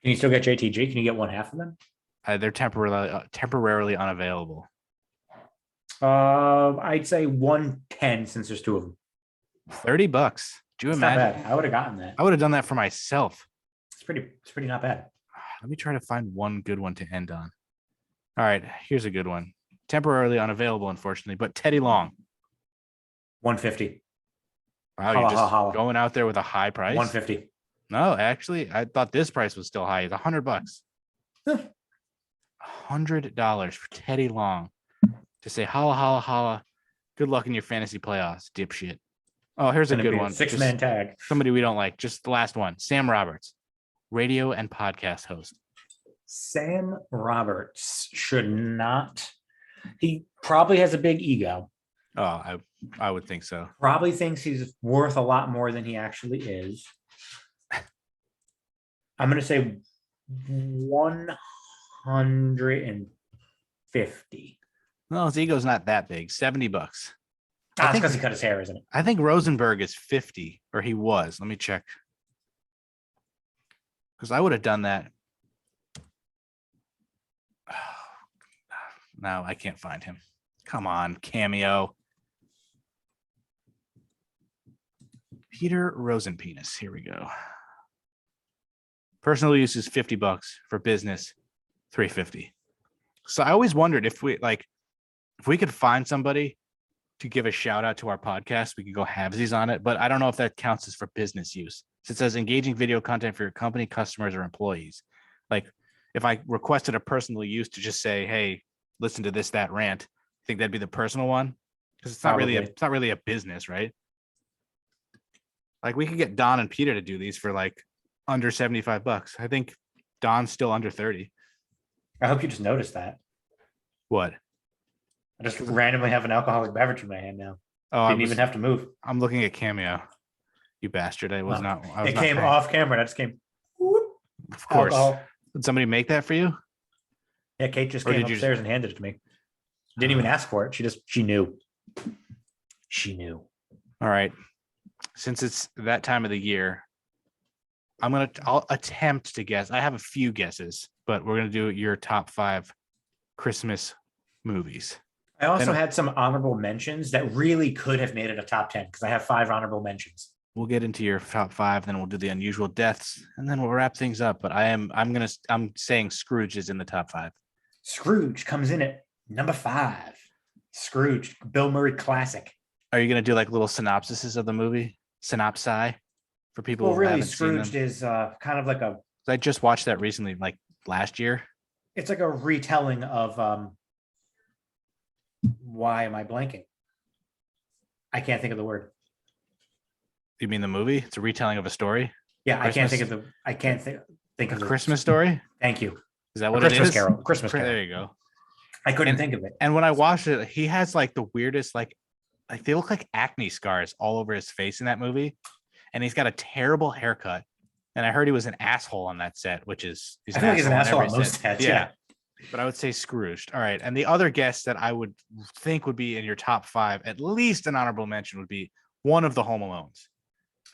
Can you still get JTG? Can you get one half of them? They're temporarily unavailable. I'd say 110 since there's two of them. $30. Do you It's imagine? not bad. I would have gotten that. I would have done that for myself. It's pretty not bad. Let me try to find one good one to end on. All right, here's a good one. Temporarily unavailable, unfortunately, but Teddy Long. 150. Wow, you're just going out there with a high price. 150. No, actually, I thought this price was still high. It's $100. $100 for Teddy Long to say holla holla holla. Good luck in your fantasy playoffs, dipshit. Oh, here's a good one. 6-man tag. Somebody we don't like. Just the last one. Sam Roberts, radio and podcast host. Sam Roberts should not. He probably has a big ego. Oh, I would think so. Probably thinks he's worth a lot more than he actually is. I'm going to say 150. No, his ego's not that big. $70. That's because he cut his hair, isn't it? I think Rosenberg is 50, or he was. Let me check. Because I would have done that. No, I can't find him. Come on, Cameo. Peter Rosenpenis. Here we go. Personal use is $50. For business, $350. So I always wondered if we could find somebody to give a shout out to our podcast, we could go halvesies on it. But I don't know if that counts as for business use. So it says engaging video content for your company, customers, or employees. Like if I requested a personal use to just say, hey, listen to this, that rant. Think that'd be the personal one? Because Probably. it's not really a business, right? Like we could get Don and Peter to do these for like under $75. I think Don's still under 30. I hope you just noticed that. What? I just randomly have an alcoholic beverage in my hand now. Oh, Didn't even have to move. I'm looking at Cameo. You bastard. I was Oh, not. I was It not came paying. off camera. And I just came. Whoop, Of course. alcohol. Did somebody make that for you? Yeah, Kate just Or came did you upstairs and handed it to me. Didn't even ask for it. She knew. She knew. All right. Since it's that time of the year, I'll attempt to guess. I have a few guesses, but we're gonna do your top 5 Christmas movies. I also Then- had some honorable mentions that really could have made it a top 10 because I have 5 honorable mentions. We'll get into your top 5, then we'll do the unusual deaths, and then we'll wrap things up. But I'm saying Scrooge is in the top 5. Scrooge comes in at number 5. Scrooge, Bill Murray classic. Are you gonna do like little synopsises of the movie? Synopsi for people Well, who really, haven't seen them? Scrooged is kind of like I just watched that recently, like last year. it's like a retelling of why am I blanking? I can't think of the word. You mean the movie? It's a retelling of a story. Yeah, I can't Christmas? think of the. I can't think A of the Christmas story. Thank you. Is that A what Christmas it is? Carol. Christmas Carol. There you go. I couldn't And- think of it. And when I watched it, he has like the weirdest, like they look like acne scars all over his face in that movie, and he's got a terrible haircut. And I heard he was an asshole on that set, which is I feel like he's an asshole on every most set. sets. Yeah. But I would say Scrooged. All right. And the other guest that I would think would be in your top 5, at least an honorable mention, would be one of the Home Alones.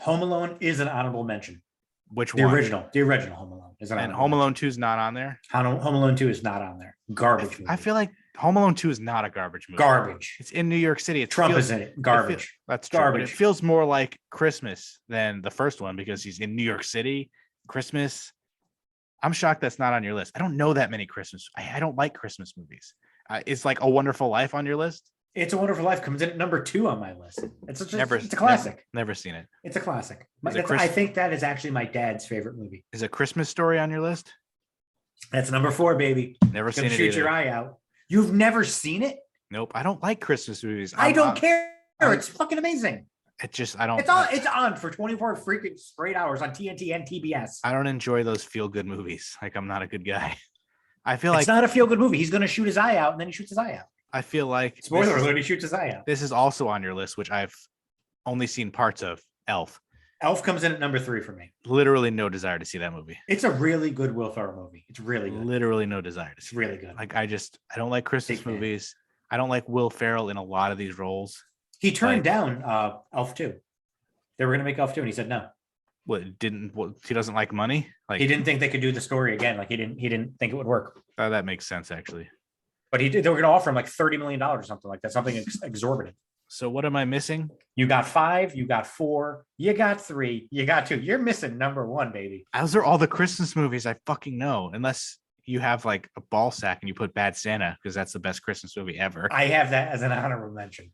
Home Alone is an honorable mention. Which The one? original Home Alone is an And honorable Home mention. Alone 2 is not on there. Home Alone 2 is not on there. Garbage movie. I feel like Home Alone 2 is not a garbage movie. garbage. It's in New York City. It Trump feels- is in it. Garbage. That's true. But it Garbage. feels more like Christmas than the first one because he's in New York City. Christmas. I'm shocked that's not on your list. I don't know that many Christmas. I don't like Christmas movies. It's like A Wonderful Life on your list. It's a Wonderful Life comes in at number 2 on my list. It's a Never- classic. Never seen it. It's a classic. Is it I think that is actually my dad's favorite movie. Is A Christmas Story on your list? That's number 4, baby. Never It's seen gonna it shoot either. your eye out. You've never seen it? Nope. I don't like Christmas movies. I don't care. I'm- It's fucking amazing. It just I don't. It's on for 24 freaking straight hours on TNT and TBS. I don't enjoy those feel good movies. Like I'm not a good guy. I feel It's like not a feel good movie. He's gonna shoot his eye out and then he shoots his eye out. I feel like Spoiler alert, he shoots his eye out. this is also on your list, which I've only seen parts of. Elf. Elf comes in at number 3 for me. Literally no desire to see that movie. It's a really good Will Ferrell movie. It's really good. Literally no desire to It's see. really good. Like I don't like Christmas Big fan. movies. I don't like Will Ferrell in a lot of these roles. He turned like- down Elf 2. They were gonna make Elf 2 and he said no. He doesn't like money? Like He didn't think they could do the story again. Like he didn't think it would work. that makes sense actually. But he did. They were going to offer him like $30 million or something like that. Something exorbitant. So what am I missing? You got 5. You got 4. You got 3. You got 2. You're missing number 1, baby. Those are all the Christmas movies I fucking know, unless you have like a ball sack and you put Bad Santa because that's the best Christmas movie ever. I have that as an honorable mention.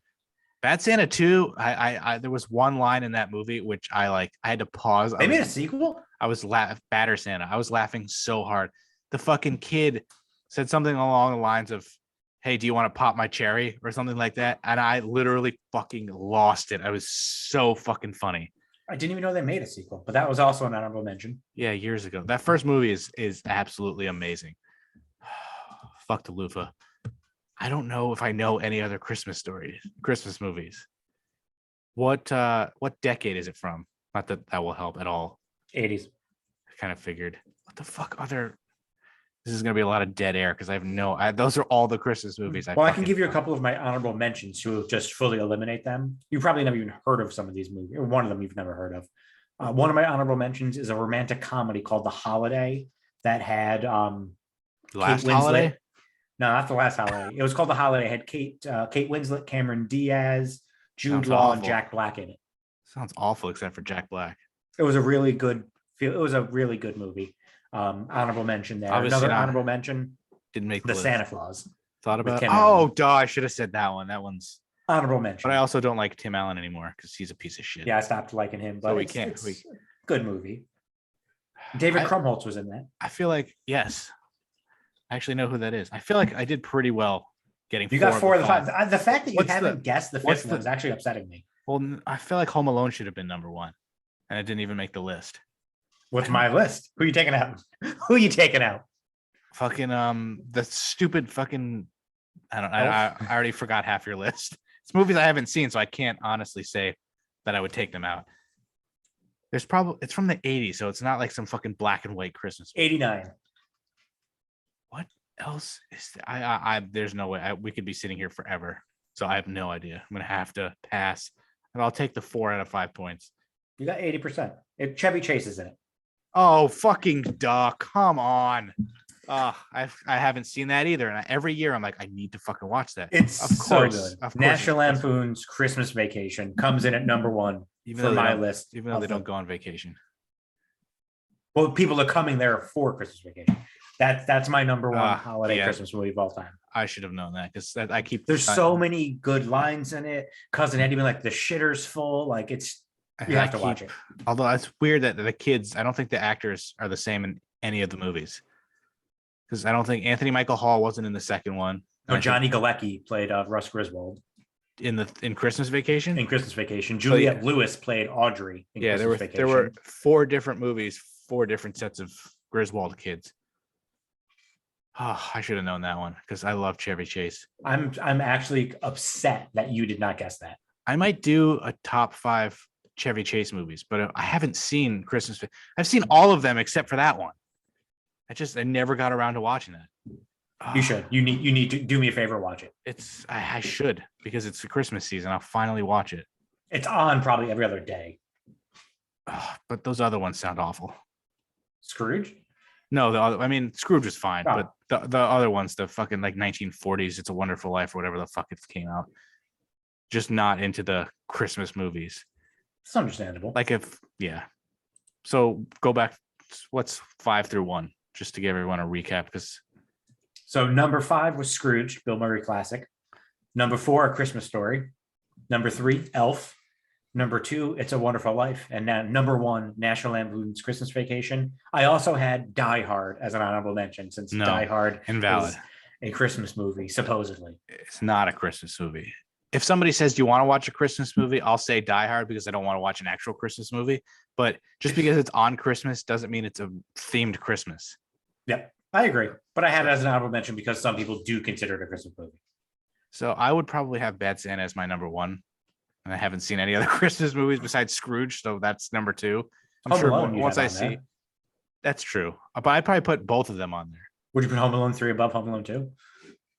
Bad Santa 2, I there was one line in that movie which I had to pause. They made a sequel. I was Batter Santa. I was laughing so hard. The fucking kid said something along the lines of, "Hey, do you want to pop my cherry?" or something like that. And I literally fucking lost it. I was so fucking funny. I didn't even know they made a sequel, but that was also an honorable mention. Yeah, years ago. That first movie is absolutely amazing. Fuck the loofah. I don't know if I know any other Christmas movies. What decade is it from? Not that will help at all. 80s. I kind of figured. What the fuck other? This is gonna be a lot of dead air because I have those are all the Christmas movies. Well, I can give you a couple of my honorable mentions to just fully eliminate them. You probably never even heard of some of these movies, or one of them you've never heard of. One of my honorable mentions is a romantic comedy called The Holiday that had Last Kate Winslet. Holiday. No, not The Last Holiday. It was called The Holiday. It had Kate Winslet, Cameron Diaz, Jude Sounds Law, and awful. Jack Black in it. Sounds awful, except for Jack Black. It was a really good movie. Honorable mention there. Obviously Another not. honorable mention, Didn't make The list. Santa Claus. Thought with about. Tim Oh, Allen. duh! I should have said that one. That one's. Honorable mention. But I also don't like Tim Allen anymore because he's a piece of shit. Yeah, I stopped liking him, but we it's, can't- it's we- a good movie. David I- Krumholtz was in that. I feel like yes. I actually know who that is. I feel like I did pretty well getting. You got 4 of the 5. The fact that you What's haven't guessed the what's fifth one the- is actually upsetting me. Well, I feel like Home Alone should have been number 1, and it didn't even make the list. What's my list? Who you taking out? Who you taking out? Fucking the stupid fucking. I don't. I already forgot half your list. It's movies I haven't seen, so I can't honestly say that I would take them out. There's probably it's from the 80s, so it's not like some fucking black and white Christmas. 89. What else is there? I there's no way we could be sitting here forever. So I have no idea. I'm gonna have to pass, and I'll take the 4 out of 5 points. You got 80%. Chevy Chase is in it. Oh fucking duh! Come on. I haven't seen that either, and every year I'm like, I need to fucking watch that. It's of course, so good. of course National Lampoon's Christmas Vacation comes in at number 1 for my list. Even though they don't go on vacation. Well, people are coming there for Christmas Vacation. That's my number 1 holiday Christmas movie of all time. I should have known that because I keep. There's so many good lines in it. Cousin Eddie being like, the shitter's full. Like you have to watch it. Although it's weird that the kids, I don't think the actors are the same in any of the movies. Because I don't think Anthony Michael Hall wasn't in the second one. No, Johnny Galecki played Russ Griswold in Christmas Vacation. In Christmas Vacation, Juliette Lewis played Audrey. In Christmas Vacation. There were 4 different movies, 4 different sets of Griswold kids. Oh, I should have known that one because I love Chevy Chase. I'm actually upset that you did not guess that. I might do a top 5 Chevy Chase movies, but I haven't seen Christmas. I've seen all of them except for that one. I never got around to watching that. You should. You need to do me a favor, watch it. I should because it's the Christmas season. I'll finally watch it. It's on probably every other day. But those other ones sound awful. Scrooge? No, Scrooge was fine, but the other ones, the fucking like 1940s, It's a Wonderful Life or whatever the fuck it came out, just not into the Christmas movies. It's understandable. So go back. What's 5 through 1? Just to give everyone a recap, because so number 5 was Scrooge, Bill Murray classic. Number 4, A Christmas Story. Number 3, Elf. Number 2, It's a Wonderful Life. And now number 1, National Lampoon's Christmas Vacation. I also had Die Hard as an honorable mention, since Die Hard invalid. Is a Christmas movie, supposedly. It's not a Christmas movie. If somebody says, do you want to watch a Christmas movie? I'll say Die Hard because I don't want to watch an actual Christmas movie. But just because it's on Christmas doesn't mean it's a themed Christmas. Yeah, I agree. But I had it as an honorable mention because some people do consider it a Christmas movie. So I would probably have Bad Santa as my number 1. And I haven't seen any other Christmas movies besides Scrooge. So that's number 2. I'm Home sure Alone once I see. That's true. But I'd probably put both of them on there. Would you put Home Alone 3 above Home Alone 2?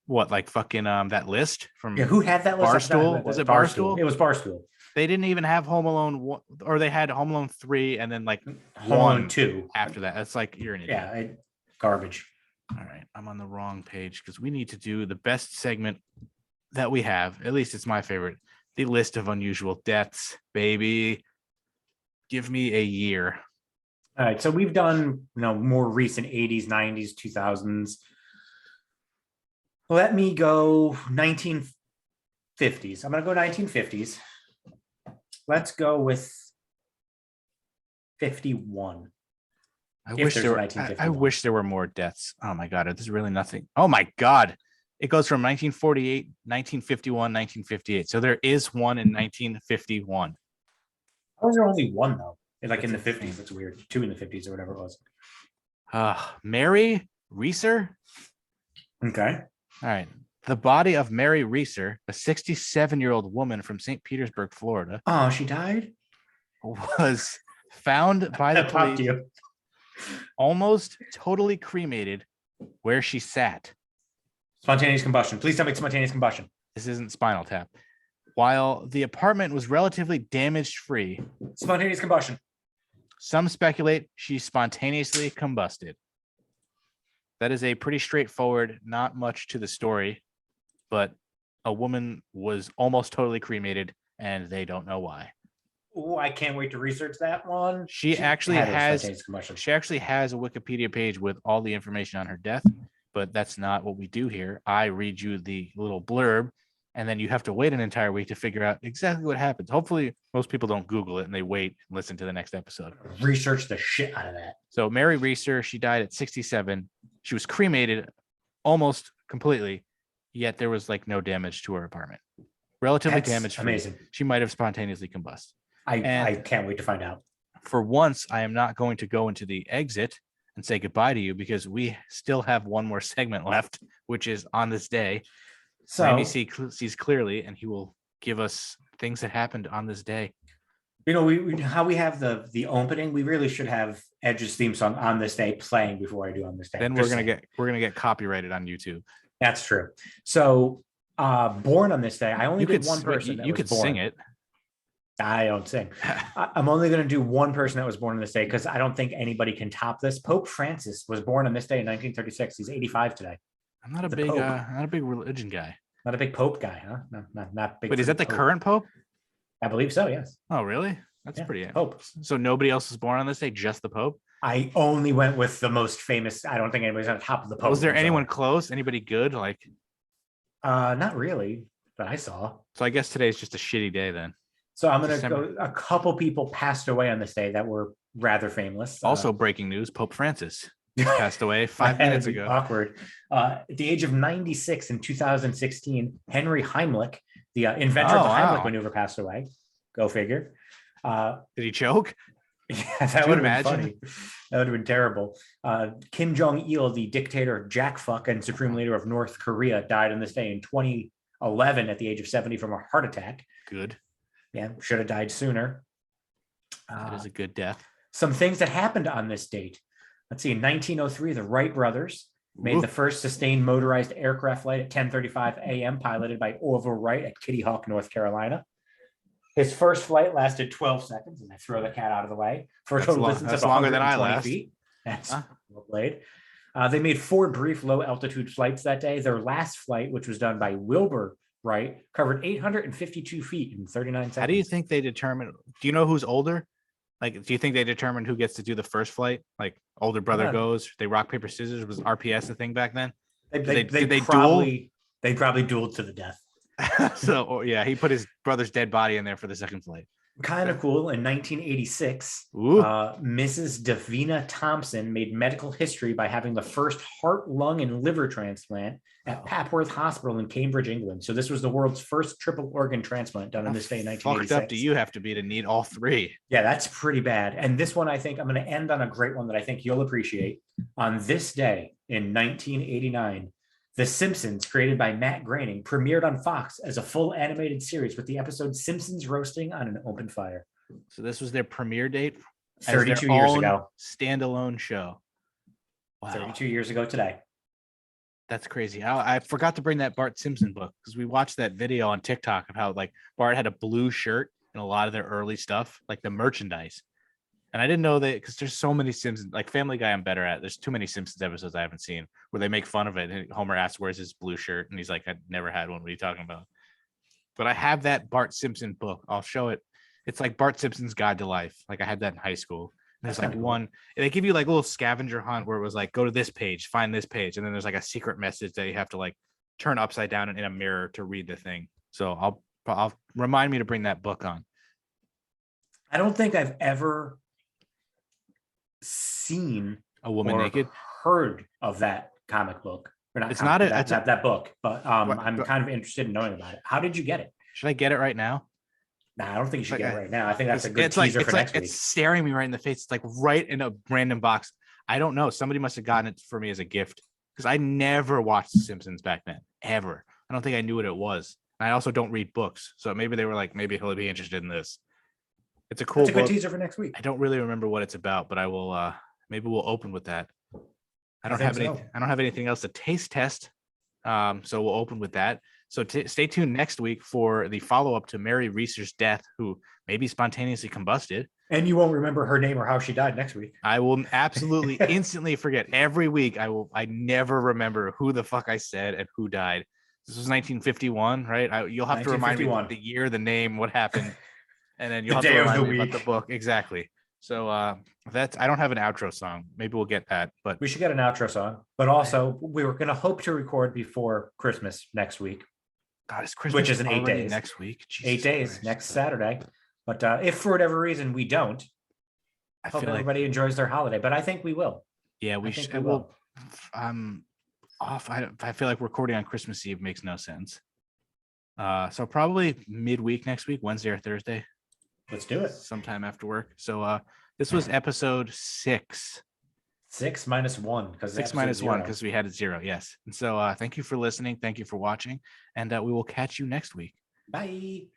What, like fucking that list from who had that list? Barstool? Was it Barstool? It was Barstool. They didn't even have Home Alone 1, or they had Home Alone 3 and then like Home Alone 2 after that. That's like you're an idiot. Yeah, garbage. All right, I'm on the wrong page because we need to do the best segment that we have. At least it's my favorite. The list of unusual deaths, baby. Give me a year. All right, so we've done more recent 80s, 90s, 2000s. Let me go 1950s. I'm going to go 1950s. Let's go with 51. I wish there were more deaths. Oh my God, there's really nothing. Oh my God. It goes from 1948, 1951, 1958. So there is one in 1951. How was there only one though? Like in the 50s, that's weird. 2 in the 50s or whatever it was. Mary Reeser. Okay. All right. The body of Mary Reeser, a 67-year-old woman from St. Petersburg, Florida. Oh, she died? Was found by the police almost totally cremated where she sat. Spontaneous combustion. Please tell me it's spontaneous combustion. This isn't Spinal Tap. While the apartment was relatively damage-free. Spontaneous combustion. Some speculate she spontaneously combusted. That is a pretty straightforward, not much to the story, but a woman was almost totally cremated and they don't know why. Oh, I can't wait to research that one. She actually has a Wikipedia page with all the information on her death, but that's not what we do here. I read you the little blurb, and then you have to wait an entire week to figure out exactly what happens. Hopefully, most people don't Google it and they wait and listen to the next episode. Research the shit out of that. So Mary Reeser, she died at 67. She was cremated almost completely, yet there was like no damage to her apartment. Relatively That's damage free. amazing. She might have spontaneously combusted. I can't wait to find out. For once, I am not going to go into the exit and say goodbye to you because we still have one more segment left, which is on this day. So Ramey sees clearly, and he will give us things that happened on this day. you know, we how we have the opening. We really should have Edge's theme song on this day playing before I do on this day. Then we're gonna get copyrighted on YouTube. That's true. So born on this day, I only did one person. You could sing it. I don't sing. I'm only going to do one person that was born on this day because I don't think anybody can top this. Pope Francis was born on this day in 1936. He's 85 today. I'm not a big religion guy. Not a big Pope guy, huh? Not big. But is that the current Pope? I believe so. Yes. Oh, really? That's pretty. Pope. So nobody else was born on this day, just the Pope. I only went with the most famous. I don't think anybody's on top of the Pope. Was there anyone close? Anybody good? Like, not really that I saw. So I guess today's just a shitty day then. So I'm going to go. A couple people passed away on this day that were rather famous. Also, breaking news: Pope Francis passed away 5 minutes ago. Awkward. At the age of 96 in 2016, Henry Heimlich, the inventor of the Heimlich maneuver, passed away. Go figure. Did he choke? Yeah, that would have been funny. That would have been terrible. Kim Jong-il, the dictator, Jack Fuck, and supreme leader of North Korea, died on this day in 2011 at the age of 70 from a heart attack. Good. Yeah, should have died sooner. That is a good death. Some things that happened on this date. Let's see. In 1903, the Wright brothers made the first sustained motorized aircraft flight at 10:35 a.m., piloted by Orville Wright at Kitty Hawk, North Carolina. His first flight lasted 12 seconds, and I throw the cat out of the way for a total distance of longer than I last. Feet. That's well played. They made 4 brief low altitude flights that day. Their last flight, which was done by Wilbur Wright, covered 852 feet in 39 seconds. How do you think they determine? Do you know who's older? Like, do you think they determined who gets to do the first flight? Like, older brother goes. They rock paper scissors. Was RPS a thing back then? They probably dueled to the death. So yeah, he put his brother's dead body in there for the second flight. Kind of cool. In 1986, Mrs. Davina Thompson made medical history by having the first heart, lung, and liver transplant at Papworth Hospital in Cambridge, England. So this was the world's first triple organ transplant done on this day in 1986. Fucked up do you have to be to need all 3? Yeah, that's pretty bad. And this one, I think I'm going to end on a great one that I think you'll appreciate. On this day in 1989, The Simpsons, created by Matt Groening, premiered on Fox as a full animated series with the episode Simpsons Roasting on an Open Fire. So this was their premiere date? 32 years ago. Standalone show. Wow. 32 years ago today. That's crazy. I forgot to bring that Bart Simpson book because we watched that video on TikTok of how like Bart had a blue shirt in a lot of their early stuff, like the merchandise. And I didn't know that because there's so many Simpsons, like Family Guy I'm better at. There's too many Simpsons episodes I haven't seen where they make fun of it. And Homer asks, where's his blue shirt? And he's like, I never had one. What are you talking about? But I have that Bart Simpson book. I'll show it. It's like Bart Simpson's Guide to Life. Like I had that in high school. And there's like one, and they give you like a little scavenger hunt where it was like, go to this page, find this page. And then there's like a secret message that you have to like turn upside down in a mirror to read the thing. So I'll remind me to bring that book on. I don't think I've ever seen a woman naked, heard of that comic book. Or not it's comic, not that book, but I'm kind of interested in knowing about it. How did you get it? Should I get it right now? Nah, I don't think you should get it right now. I think that's a good teaser for next week. It's staring me right in the face. It's like right in a random box. I don't know. Somebody must have gotten it for me as a gift because I never watched The Simpsons back then, ever. I don't think I knew what it was. And I also don't read books. So maybe they were like, maybe he'll be interested in this. It's a cool book. It's a good teaser for next week. I don't really remember what it's about, but I will maybe we'll open with that. I don't have anything else to taste test. So we'll open with that. So stay tuned next week for the follow-up to Mary Reeser's death, who maybe spontaneously combusted. And you won't remember her name or how she died next week. I will absolutely instantly forget. Every week I never remember who the fuck I said and who died. This was 1951, right? You'll have to remind me the year, the name, what happened, and then you'll have to remind me about the book. Exactly. So I don't have an outro song. Maybe we'll get that, but we should get an outro song. But also we were going to hope to record before Christmas next week. God, it's Christmas, which is in 8 days next week. Jesus 8 days Christ. Next Saturday. But if for whatever reason we don't, I hope everybody enjoys their holiday. But I think we will. Yeah, we should. Well, off. I feel like recording on Christmas Eve makes no sense. So probably midweek next week, Wednesday or Thursday, Let's do it. sometime after work. So this was episode 6. 6 minus 1 because 6 minus 1 because we had it 0. Yes. And so thank you for listening. Thank you for watching. And we will catch you next week. Bye.